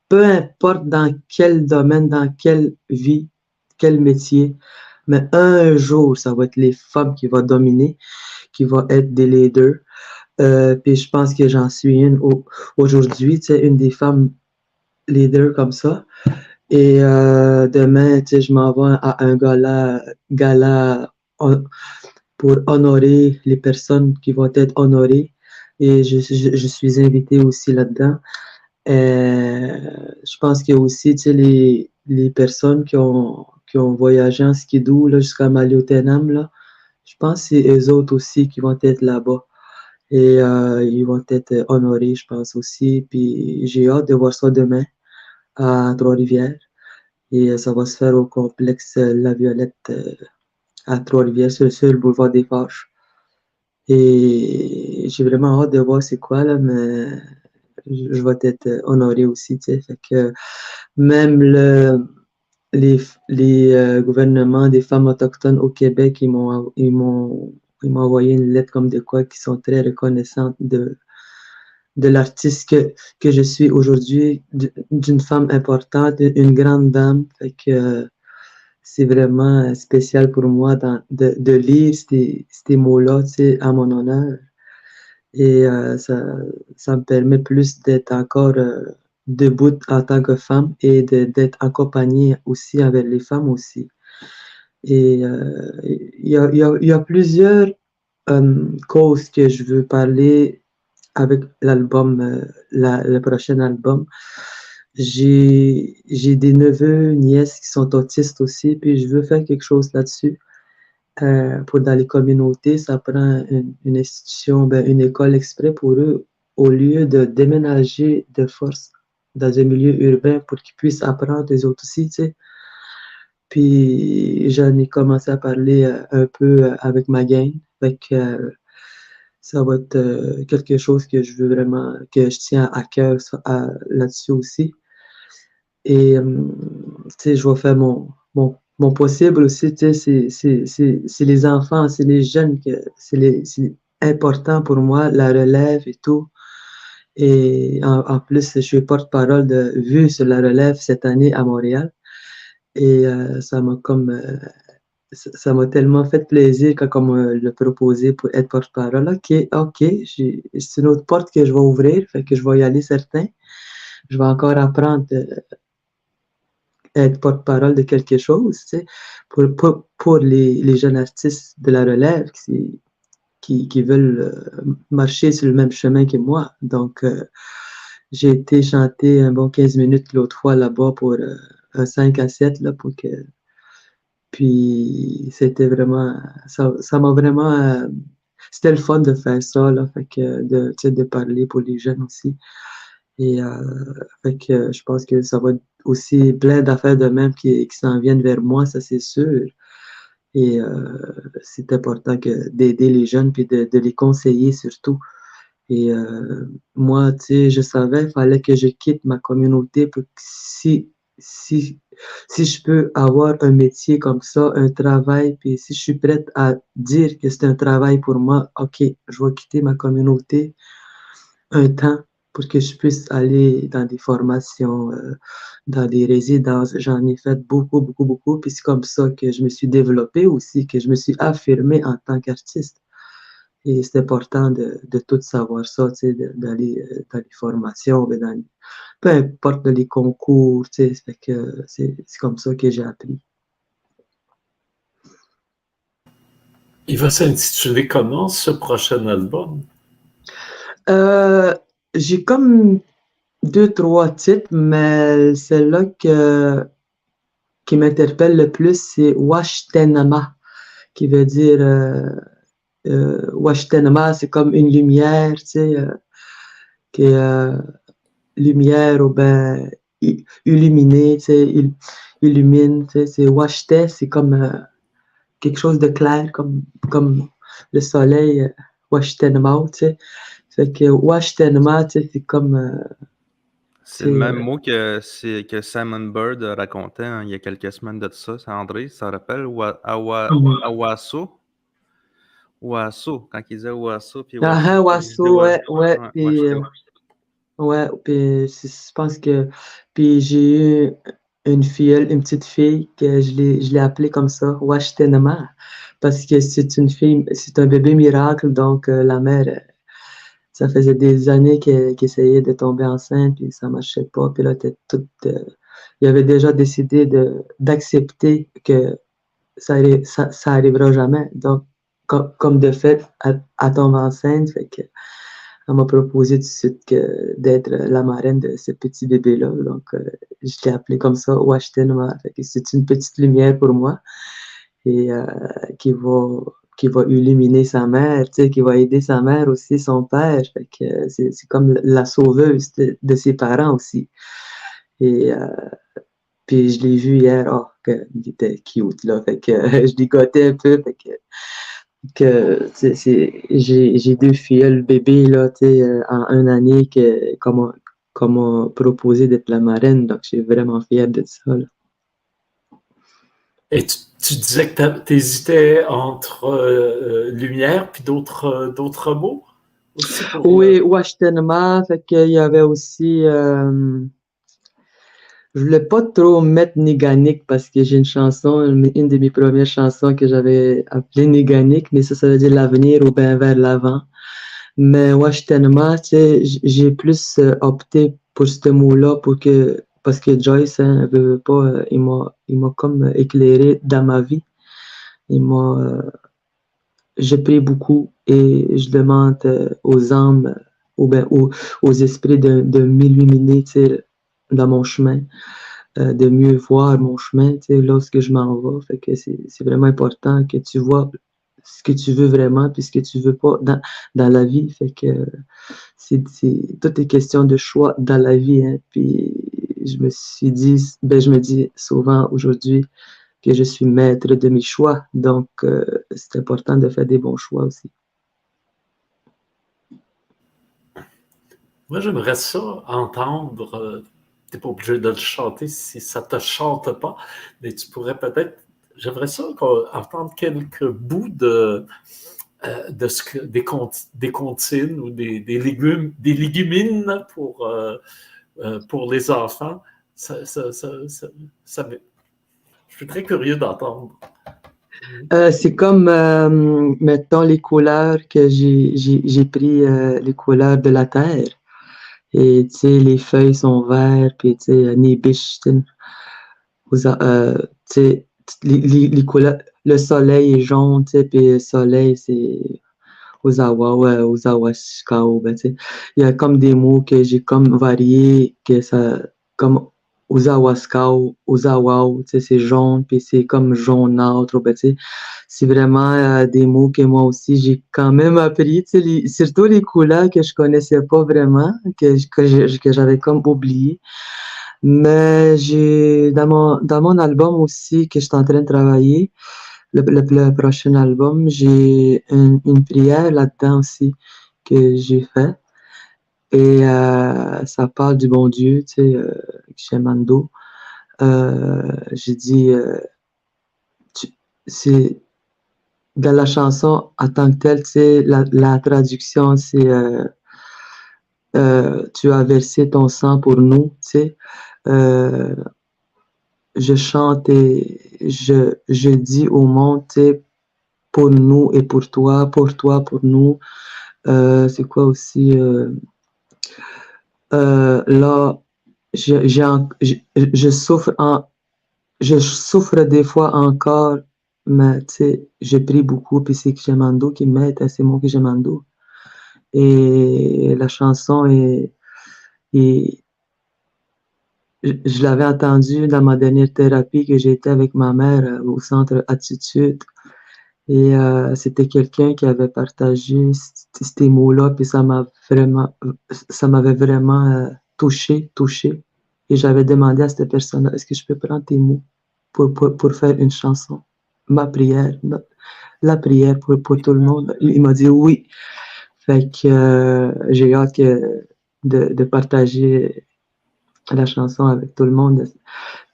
peu importe dans quel domaine, dans quelle vie, quel métier, mais un jour, ça va être les femmes qui vont dominer, qui vont être des leaders. Puis je pense que j'en suis une aujourd'hui, tu sais, une des femmes leaders comme ça. Et demain, tu sais, je m'en vais à un gala pour honorer les personnes qui vont être honorées. Et je suis invité aussi là-dedans. Je pense que aussi, tu sais, les personnes qui ont voyagé en skidoo là, jusqu'à Maliotenam, là, je pense que c'est eux autres aussi qui vont être là-bas. Et ils vont être honorés, je pense aussi. Puis j'ai hâte de voir ça demain à Trois-Rivières. Et ça va se faire au complexe La Violette à Trois-Rivières, sur le boulevard des Fâches. Et j'ai vraiment hâte de voir c'est quoi, là, mais je vais être honoré aussi, tu sais. Fait que même les gouvernements des femmes autochtones au Québec, ils m'ont envoyé une lettre comme de quoi qui sont très reconnaissantes de l'artiste que je suis aujourd'hui, d'une femme importante, une grande dame. Fait que c'est vraiment spécial pour moi de lire ces mots-là, tu sais, à mon honneur. Et ça me permet plus d'être encore debout en tant que femme et d'être accompagnée aussi avec les femmes aussi. Et il y a plusieurs causes que je veux parler avec l'album, le prochain album. J'ai des neveux, nièces qui sont autistes aussi, puis je veux faire quelque chose là-dessus. Pour dans les communautés, ça prend une institution, une école exprès pour eux, au lieu de déménager de force dans un milieu urbain pour qu'ils puissent apprendre les autres aussi, tu sais. Puis j'en ai commencé à parler un peu avec ma gang. Fait que ça va être quelque chose que je veux vraiment, que je tiens à cœur là-dessus aussi. Et tu sais, je vais faire mon possible aussi, tu sais, c'est les enfants, c'est les jeunes, c'est important pour moi, la relève et tout. Et en plus, je suis porte-parole de Vue sur la relève cette année à Montréal. Et ça m'a tellement fait plaisir quand on me l'a proposé pour être porte-parole. OK, c'est une autre porte que je vais ouvrir, fait que je vais y aller certain. Je vais encore apprendre à être porte-parole de quelque chose, tu sais, pour les jeunes artistes de la relève qui veulent marcher sur le même chemin que moi. Donc, j'ai été chanter un bon 15 minutes l'autre fois là-bas pour un 5 à 7, là, pour que... Puis, c'était vraiment... Ça m'a vraiment... c'était le fun de faire ça, là, fait que tu sais, de parler pour les jeunes aussi. Et fait que je pense que ça va être aussi plein d'affaires de même qui s'en viennent vers moi, ça c'est sûr. Et c'est important d'aider les jeunes puis de les conseiller surtout. Et moi, tu sais, je savais qu'il fallait que je quitte ma communauté pour que si je peux avoir un métier comme ça, un travail, puis si je suis prête à dire que c'est un travail pour moi, OK, je vais quitter ma communauté un temps pour que je puisse aller dans des formations, dans des résidences. J'en ai fait beaucoup, beaucoup, beaucoup. Puis c'est comme ça que je me suis développée aussi, que je me suis affirmée en tant qu'artiste. Et c'est important de tout savoir ça, tu sais, d'aller dans les formations, peu importe les concours, tu sais, fait que c'est comme ça que j'ai appris. Il va s'intituler comment, ce prochain album? J'ai comme 2-3 titres, mais celle-là qui m'interpelle le plus, c'est Washtenama, qui veut dire Washtenama, c'est comme une lumière, tu sais, qui est lumière ou ben illuminée, tu sais, illumine, tu sais, c'est Washte, c'est comme quelque chose de clair, comme le soleil, Washtenama, tu sais. Fait que Washtenama, tu sais, c'est comme... c'est le même mot que Simon Bird racontait il y a quelques semaines de ça. C'est André, ça rappelle Awasso. Oasso, quand il disait Oasso, puis Oasso, ouais. Puis je pense que... Puis j'ai eu une petite fille, que je l'ai appelée comme ça, Washtenama, parce que c'est une fille, c'est un bébé miracle, donc la mère... Ça faisait des années qu'elle essayait de tomber enceinte, puis ça marchait pas. Puis là, il avait déjà décidé d'accepter que ça arrivera jamais. Donc, comme de fait, elle tombe enceinte. Fait que, elle m'a proposé tout de suite d'être la marraine de ce petit bébé-là. Donc, je l'ai appelé comme ça, Washtena. C'est une petite lumière pour moi et qui va illuminer sa mère, tu sais, qui va aider sa mère aussi, son père. Fait que c'est comme la sauveuse de ses parents aussi. Et puis je l'ai vu hier, il était cute, là. Fait que je ligotais un peu, fait que j'ai 2 filles, le bébé, là, tu sais, en 1 année, qu'on m'a proposé d'être la marraine. Donc, je suis vraiment fière de ça, là. Et tu disais que tu hésitais entre lumière puis d'autres mots aussi pour. Oui, Washtena, fait qu'il y avait aussi. Je voulais pas trop mettre Néganique parce que j'ai une chanson, une de mes premières chansons que j'avais appelée Néganique, mais ça veut dire l'avenir ou bien vers l'avant. Mais Washtena, tu sais, j'ai plus opté pour ce mot-là parce que Joyce, hein, elle veut pas, il m'a comme éclairé dans ma vie. Je prie beaucoup et je demande aux âmes ou bien aux esprits de m'illuminer, tu sais, dans mon chemin, de mieux voir mon chemin, tu sais, lorsque je m'en vais. Fait que c'est vraiment important que tu vois ce que tu veux vraiment puis ce que tu veux pas dans la vie. Fait que tout est question de choix dans la vie, hein. Puis je me dis souvent aujourd'hui que je suis maître de mes choix. Donc, c'est important de faire des bons choix aussi. Moi, j'aimerais ça entendre. Tu n'es pas obligé de le chanter si ça ne te chante pas, mais tu pourrais peut-être. J'aimerais ça entendre quelques bouts des comptines ou des légumines pour les enfants. Je suis très curieux d'entendre. C'est comme, mettons, les couleurs que j'ai pris, les couleurs de la terre. Et, tu sais, les feuilles sont vertes, puis, tu sais, les biches, tu sais, les couleurs, le soleil est jaune, tu sais, puis le soleil, c'est Uzawashkao, ben, tu sais. Il y a comme des mots que j'ai comme variés, comme Uzawaskao, Uzawao, tu sais, c'est jaune, puis c'est comme jaunâtre, ben, tu sais. C'est vraiment des mots que moi aussi, j'ai quand même appris, tu sais, surtout les couleurs que je connaissais pas vraiment, que j'avais comme oublié. Mais dans mon album aussi, que je suis en train de travailler, le prochain album, j'ai une prière là-dedans aussi que j'ai fait. Et ça parle du bon Dieu, tu sais, Shemando. J'ai dit, c'est dans la chanson en tant que telle, tu sais, la traduction, c'est tu as versé ton sang pour nous, tu sais. Je chante et je dis au monde, tu sais, pour nous et pour toi, pour nous. C'est quoi aussi? Là, je souffre des fois encore, mais tu sais, je prie beaucoup, puis c'est Kishemando qui m'aide, c'est mon Kishemando. Et la chanson je l'avais entendue dans ma dernière thérapie que j'ai été avec ma mère au centre Attitude. Et c'était quelqu'un qui avait partagé ces mots-là, puis ça m'avait vraiment touché. Et j'avais demandé à cette personne-là, est-ce que je peux prendre tes mots pour faire une chanson? Ma prière, la prière pour tout le monde. Il m'a dit oui. Fait que j'ai hâte de partager la chanson avec tout le monde.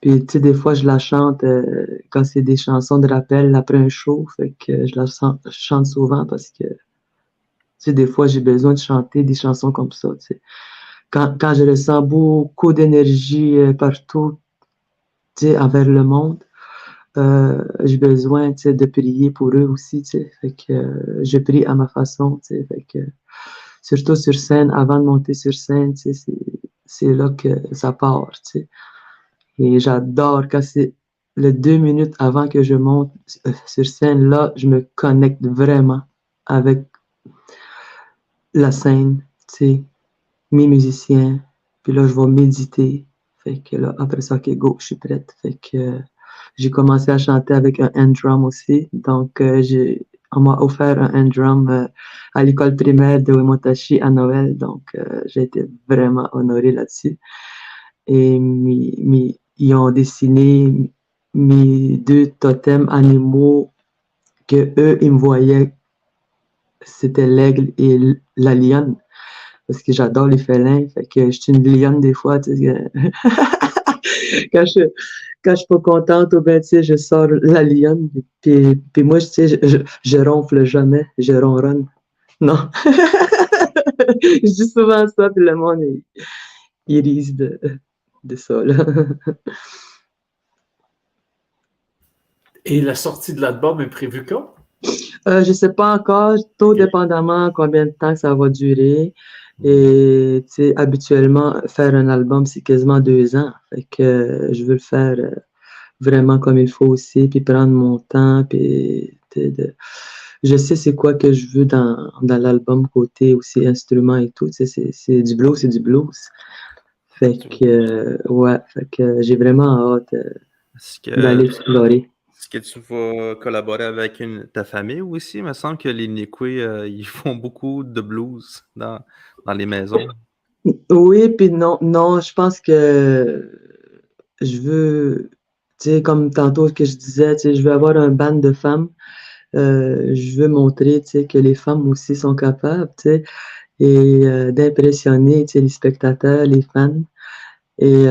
Puis, tu sais, des fois, je la chante quand c'est des chansons de rappel après un show. Fait que je chante souvent parce que, tu sais, des fois, j'ai besoin de chanter des chansons comme ça, tu sais. Quand je ressens beaucoup d'énergie partout, tu sais, envers le monde, j'ai besoin, tu sais, de prier pour eux aussi, tu sais. Fait que je prie à ma façon, tu sais. Fait que, surtout sur scène, avant de monter sur scène, tu sais, c'est là que ça part, tu sais. Et j'adore quand c'est les 2 minutes avant que je monte sur scène, là, je me connecte vraiment avec la scène. Tu sais, mes musiciens. Puis là, je vais méditer. Fait que là, après ça, OK, go, je suis prête. Fait que j'ai commencé à chanter avec un hand drum aussi. Donc, on m'a offert un hand drum à l'école primaire de Wemotashi à Noël. Donc, j'ai été vraiment honorée là-dessus. Et ils ont dessiné mes 2 totems animaux que eux, ils me voyaient. C'était l'aigle et la lionne. Parce que j'adore les félins. Fait que je suis une lionne des fois. Tu sais, quand je suis pas contente, ou ben, tu sais, je sors la lionne. Puis moi, tu sais, je ronfle jamais. Je ronronne. Non. Je dis souvent ça, puis le monde, il rit de ça, là. Et la sortie de l'album est prévue quand? Je sais pas encore, tout dépendamment combien de temps ça va durer. Et tu sais, habituellement, faire un album, c'est quasiment 2 ans. Fait que je veux le faire vraiment comme il faut aussi, puis prendre mon temps, puis je sais c'est quoi que je veux dans l'album côté aussi instrument et tout. Tu sais, c'est du blues, c'est du blues. Fait que, ouais, fait que j'ai vraiment hâte d'aller explorer. Est-ce que tu vas collaborer avec ta famille aussi? Il me semble que les Nikwe, ils font beaucoup de blues dans les maisons. Oui, puis non, non, je pense que je veux, tu sais, comme tantôt que je disais, tu sais, je veux avoir un band de femmes. Je veux montrer, tu sais, que les femmes aussi sont capables, tu sais, et d'impressionner, tu sais, les spectateurs, les fans. Et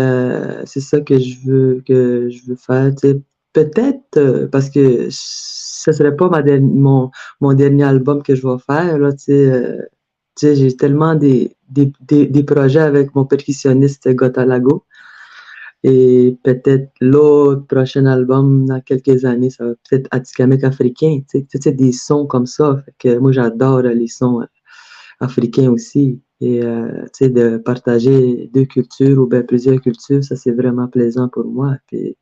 c'est ça que je veux faire, tu sais. Peut-être parce que ce serait pas mon dernier album que je vais faire, là, tu sais, j'ai tellement des projets avec mon percussionniste Gotalago. Et peut-être l'autre prochain album dans quelques années, ça va peut-être Atikamek africain. Tu sais, des sons comme ça. Fait que moi, j'adore les sons africains aussi. Et tu sais, de partager 2 cultures ou bien plusieurs cultures, ça c'est vraiment plaisant pour moi. Puis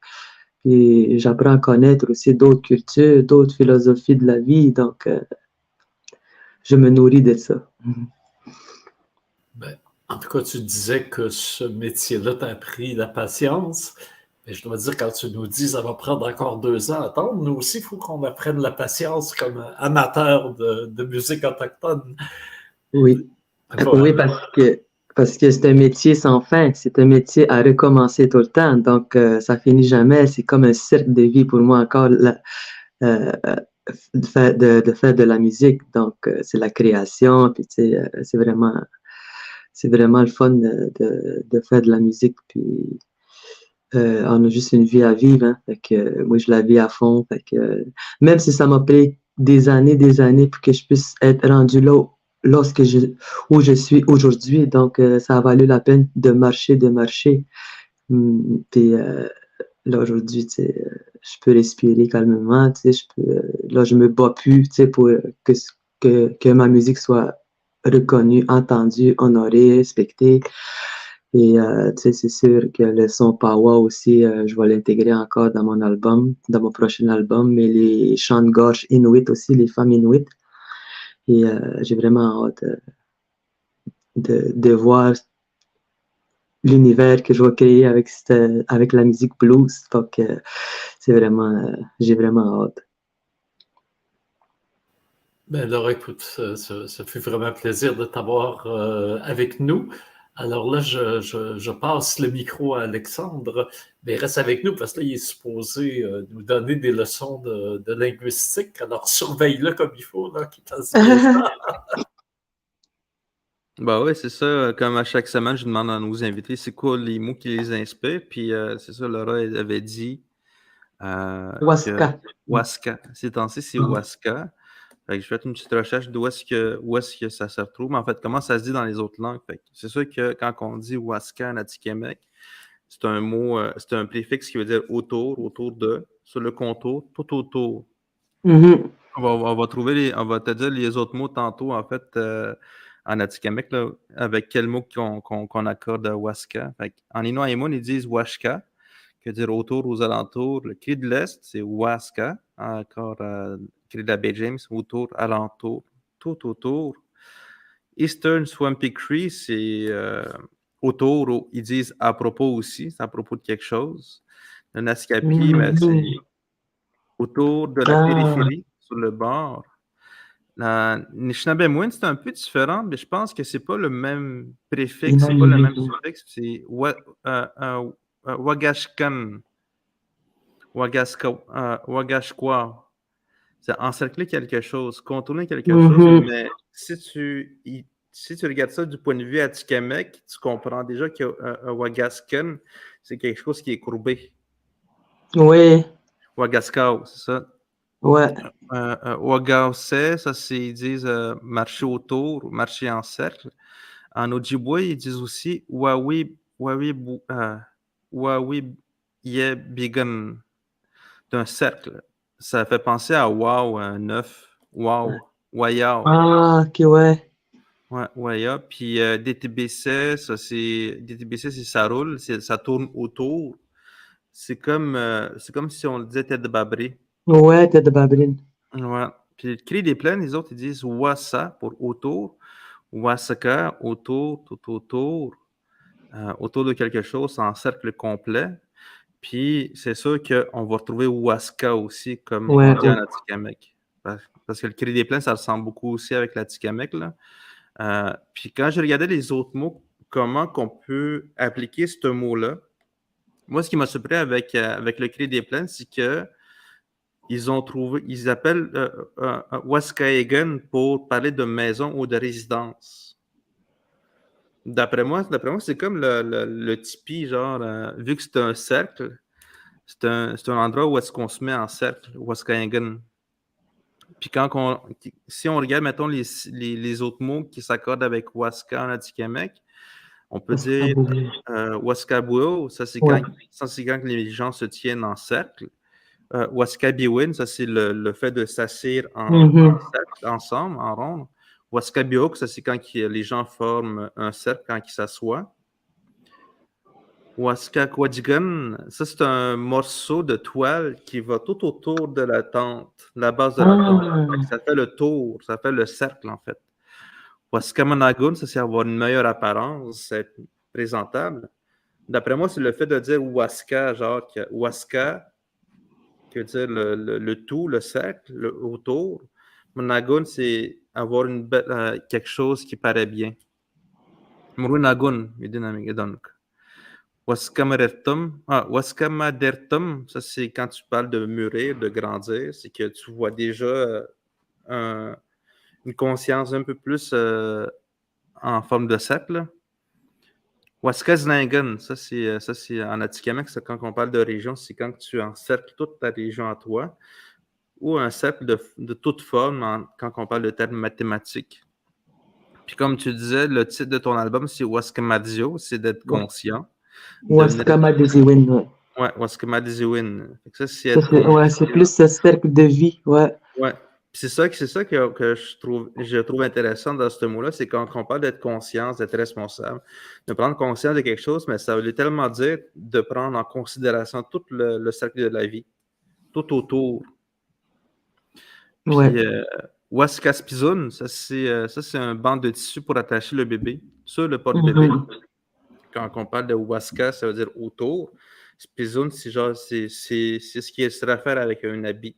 j'apprends à connaître aussi d'autres cultures, d'autres philosophies de la vie. Donc, je me nourris de ça. Ben, en tout cas, tu disais que ce métier-là t'a appris la patience. Mais je dois dire, quand tu nous dis que ça va prendre encore 2 ans à attendre, nous aussi, il faut qu'on apprenne la patience comme amateur de musique autochtone. Oui. Voilà. Oui, parce que c'est un métier sans fin. C'est un métier à recommencer tout le temps. Donc, ça finit jamais. C'est comme un cercle de vie pour moi encore euh, de faire de la musique. Donc, c'est la création. Puis, tu sais, c'est vraiment le fun de faire de la musique. Puis, on a juste une vie à vivre. Hein. Fait que moi, je la vis à fond. Fait que même si ça m'a pris des années pour que je puisse être rendu là où je suis aujourd'hui. Donc, ça a valu la peine de marcher, de marcher. Puis là, aujourd'hui, tu sais, je peux respirer calmement. Tu sais, là, je me bats plus, tu sais, pour que ma musique soit reconnue, entendue, honorée, respectée. Et tu sais, c'est sûr que le son Pawa aussi, je vais l'intégrer encore dans mon album, dans mon prochain album, mais les chants de gorge inuit aussi, les femmes inuit. Et j'ai vraiment hâte de voir l'univers que je vais créer avec la musique blues. Donc, c'est vraiment, j'ai vraiment hâte. Ben alors, écoute, ça fait vraiment plaisir de t'avoir avec nous. Alors là, je passe le micro à Alexandre, mais reste avec nous parce que là, il est supposé nous donner des leçons de linguistique. Alors, surveille-le comme il faut, là, qu'il fasse bien ça. Bah oui, c'est ça. Comme à chaque semaine, je demande à nos invités c'est quoi les mots qui les inspirent. Puis c'est ça, Laura elle avait dit Waska. Waska. Ces temps-ci, c'est Waska. Fait que je fais une petite recherche d'où est-ce que ça se retrouve. Mais en fait, comment ça se dit dans les autres langues. Fait que c'est sûr que quand on dit Waska en Atikamekw, c'est un mot, c'est un préfixe qui veut dire autour de, sur le contour, tout autour. Mm-hmm. On va te dire les autres mots tantôt, en fait, en Atikamekw, là, avec quel mot qu'on accorde à Waska. Fait en Innu-Aimon, ils disent Washka, qui veut dire autour, aux alentours. Le cri de l'Est, c'est Waska. Encore, le cri de la baie James, autour, alentour, tout autour. Eastern Swampy Cree, c'est autour, ils disent à propos aussi, c'est à propos de quelque chose. Le Naskapi, mais c'est autour de la périphérie, sur le bord. La Nishnabemwin, c'est un peu différent, mais je pense que c'est pas le même préfixe, c'est pas le même suffixe. C'est Wagashkan, Wagashkwa. C'est encercler quelque chose, contourner quelque chose, mais si tu regardes ça du point de vue Atikamekw, tu comprends déjà que Wagaskan, c'est quelque chose qui est courbé. Oui. Wagaskau, c'est ça? Ouais. Wagause, ça c'est, ils disent marcher autour, marcher en cercle. En Ojibwe, ils disent aussi Wawibigan, d'un cercle. Ça fait penser à wow, neuf, wow, wayao. Ah, ok, ouais. Ouais, waya. Puis DTBC, DTBC, ça roule, ça tourne autour. C'est comme si on le disait tête de babré. Ouais, tête de babrine. Ouais. Puis le cri des plaines, les autres, ils disent wassa pour autour. Wasaka, autour, tout autour. Autour de quelque chose en cercle complet. Puis c'est sûr qu'on va retrouver Waska aussi, comme on dit en Atikamekw. Parce que le cri des plaines, ça ressemble beaucoup aussi avec l'Atikamekw, là. Puis quand je regardais les autres mots, comment qu'on peut appliquer ce mot-là, moi, ce qui m'a surpris avec le cri des plaines, c'est que ils appellent Waskaegan pour parler de maison ou de résidence. D'après moi, c'est comme le tipi, genre, vu que c'est un cercle, c'est un endroit où est-ce qu'on se met en cercle, Waskaegan. Puis si on regarde, mettons, les autres mots qui s'accordent avec Waska en Atikamekw, on peut dire Waskabuo, ça c'est quand les gens se tiennent en cercle. Waskabiwin, ça c'est le fait de s'asseoir en cercle, ensemble, en ronde. Waskabiok, ça c'est quand les gens forment un cercle quand ils s'assoient. Waskakwadjigan, ça c'est un morceau de toile qui va tout autour de la tente, la base de la tente. Ça fait le tour, ça fait le cercle en fait. Waskamanagun, ça c'est avoir une meilleure apparence, être présentable. D'après moi, c'est le fait de dire Waska, genre Waska, qui veut dire le tout, le cercle, le autour. Managun, c'est avoir quelque chose qui paraît bien. Murunagun, donc. Waskamadertum, ça c'est quand tu parles de mûrir, de grandir, c'est que tu vois déjà une conscience un peu plus en forme de cercle. Waskaznangan, ça c'est en Atikamekw, c'est quand on parle de région, c'est quand tu encercles toute ta région à toi, ou un cercle de toute forme quand on parle de termes mathématiques. Puis comme tu disais, le titre de ton album, c'est Waskamadio, c'est d'être conscient. Waskamadziwin, ouais, Waskamadziwin. C'est plus ce cercle de vie, ouais. Ouais. C'est ça que je trouve intéressant dans ce mot-là, c'est quand on parle d'être conscience, d'être responsable, de prendre conscience de quelque chose, mais ça veut tellement dire de prendre en considération tout le cercle de la vie, tout autour. Puis, Waskaspizun, ça c'est un banc de tissu pour attacher le bébé sur le porte-bébé. Quand on parle de Waska, ça veut dire autour. Spizun, c'est ce qui se réfère avec un habit.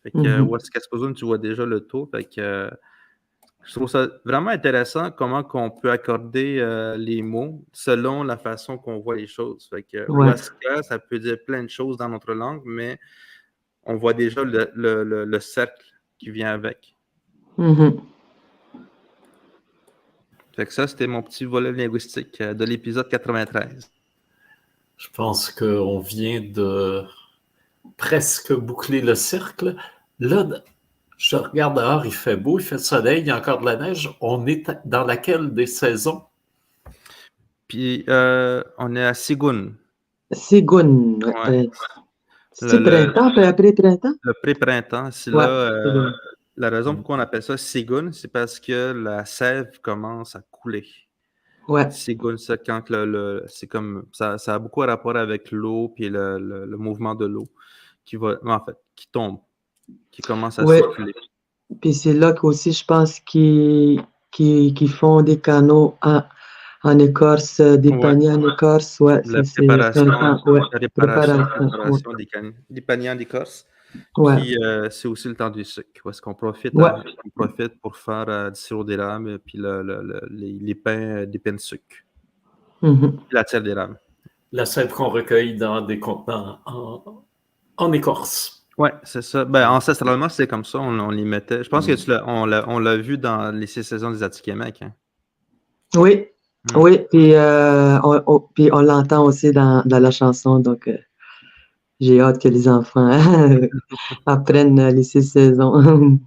Fait que Waskaspizun, tu vois déjà le tour. Fait que je trouve ça vraiment intéressant comment qu'on peut accorder les mots selon la façon qu'on voit les choses. Fait que Waska, ça peut dire plein de choses dans notre langue, mais on voit déjà le cercle qui vient avec. Fait que ça, c'était mon petit volet linguistique de l'épisode 93. Je pense qu'on vient de presque boucler le cercle. Là, je regarde dehors, il fait beau, il fait soleil, il y a encore de la neige. On est dans laquelle des saisons? Puis, on est à Sigun. Sigun, ouais. C'est printemps, puis après printemps? Le pré-printemps, c'est là. La raison pourquoi on appelle ça Sigun, c'est parce que la sève commence à couler. Ouais. Sigun, c'est quand c'est comme ça a beaucoup rapport avec l'eau puis le mouvement de l'eau qui tombe, qui commence à circuler. Puis c'est là qu'aussi, je pense, qu'il qui font des canaux en écorce, des paniers en écorce. Ouais, La préparation des paniers en écorce. Ouais. Puis c'est aussi le temps du sucre, parce qu'on profite, Ouais. on profite pour faire du sirop d'érable, puis les pains, des pains de sucre. Mhm. La sève d'érable. La sève qu'on recueille dans des contenants en écorce. Oui, c'est ça. Ben, ancestralement, c'est comme ça, on les mettait. Je pense que on l'a vu dans les 6 saisons des Atikamekw. Hein? Oui, oui, puis on l'entend aussi dans la chanson, donc j'ai hâte que les enfants apprennent les 6 saisons.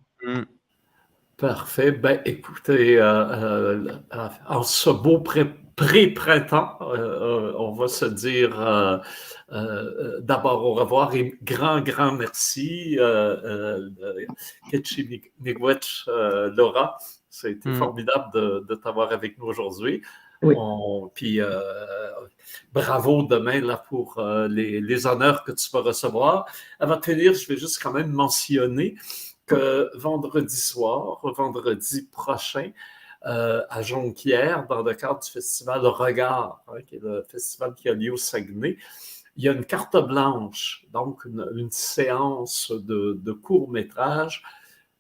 Parfait. Ben, écoutez, en ce beau pré-printemps, on va se dire d'abord au revoir et grand merci, Ketchi Miigwech, Laura. Ça a été formidable de t'avoir avec nous aujourd'hui. Oui. Puis bravo demain là, pour les honneurs que tu vas recevoir. Avant de finir, je vais juste quand même mentionner que vendredi prochain, à Jonquière, dans le cadre du festival Regard, qui est le festival qui a lieu au Saguenay, il y a une carte blanche, donc une séance de court-métrage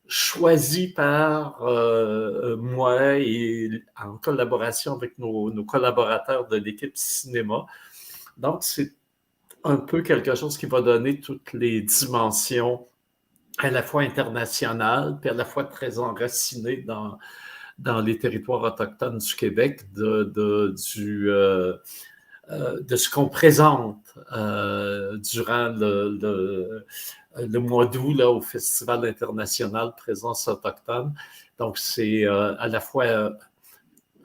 choisie par moi et en collaboration avec nos collaborateurs de l'équipe cinéma. Donc, c'est un peu quelque chose qui va donner toutes les dimensions à la fois internationales, puis à la fois très enracinées dans les territoires autochtones du Québec, de ce qu'on présente durant le mois d'août là, au Festival international Présence autochtone. Donc, c'est à la fois,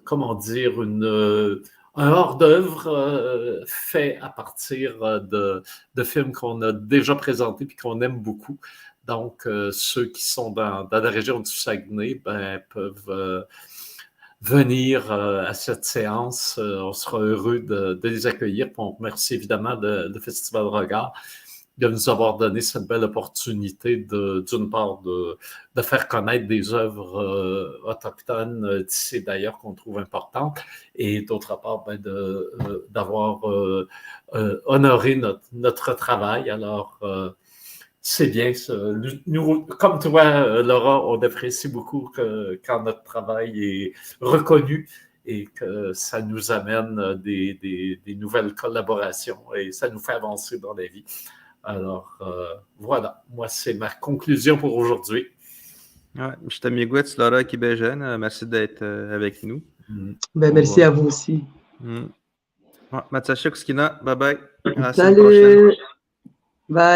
comment dire, un hors-d'œuvre fait à partir de films qu'on a déjà présentés et qu'on aime beaucoup. Donc, ceux qui sont dans la région du Saguenay peuvent venir à cette séance. On sera heureux de les accueillir. On remercie évidemment le Festival Regard de nous avoir donné cette belle opportunité d'une part de faire connaître des œuvres autochtones d'ici d'ailleurs qu'on trouve importantes et d'autre part d'avoir honoré notre travail. Alors, c'est bien. Nous, comme toi, Laura, on apprécie beaucoup quand notre travail est reconnu et que ça nous amène des nouvelles collaborations et ça nous fait avancer dans la vie. Alors, voilà. Moi, c'est ma conclusion pour aujourd'hui. Ouais, je te miigwech, Laura Kibéjen. Merci d'être avec nous. Ben, merci à vous aussi. Matsashik Skina, bye bye. À la Salut. semaine prochaine. Bye.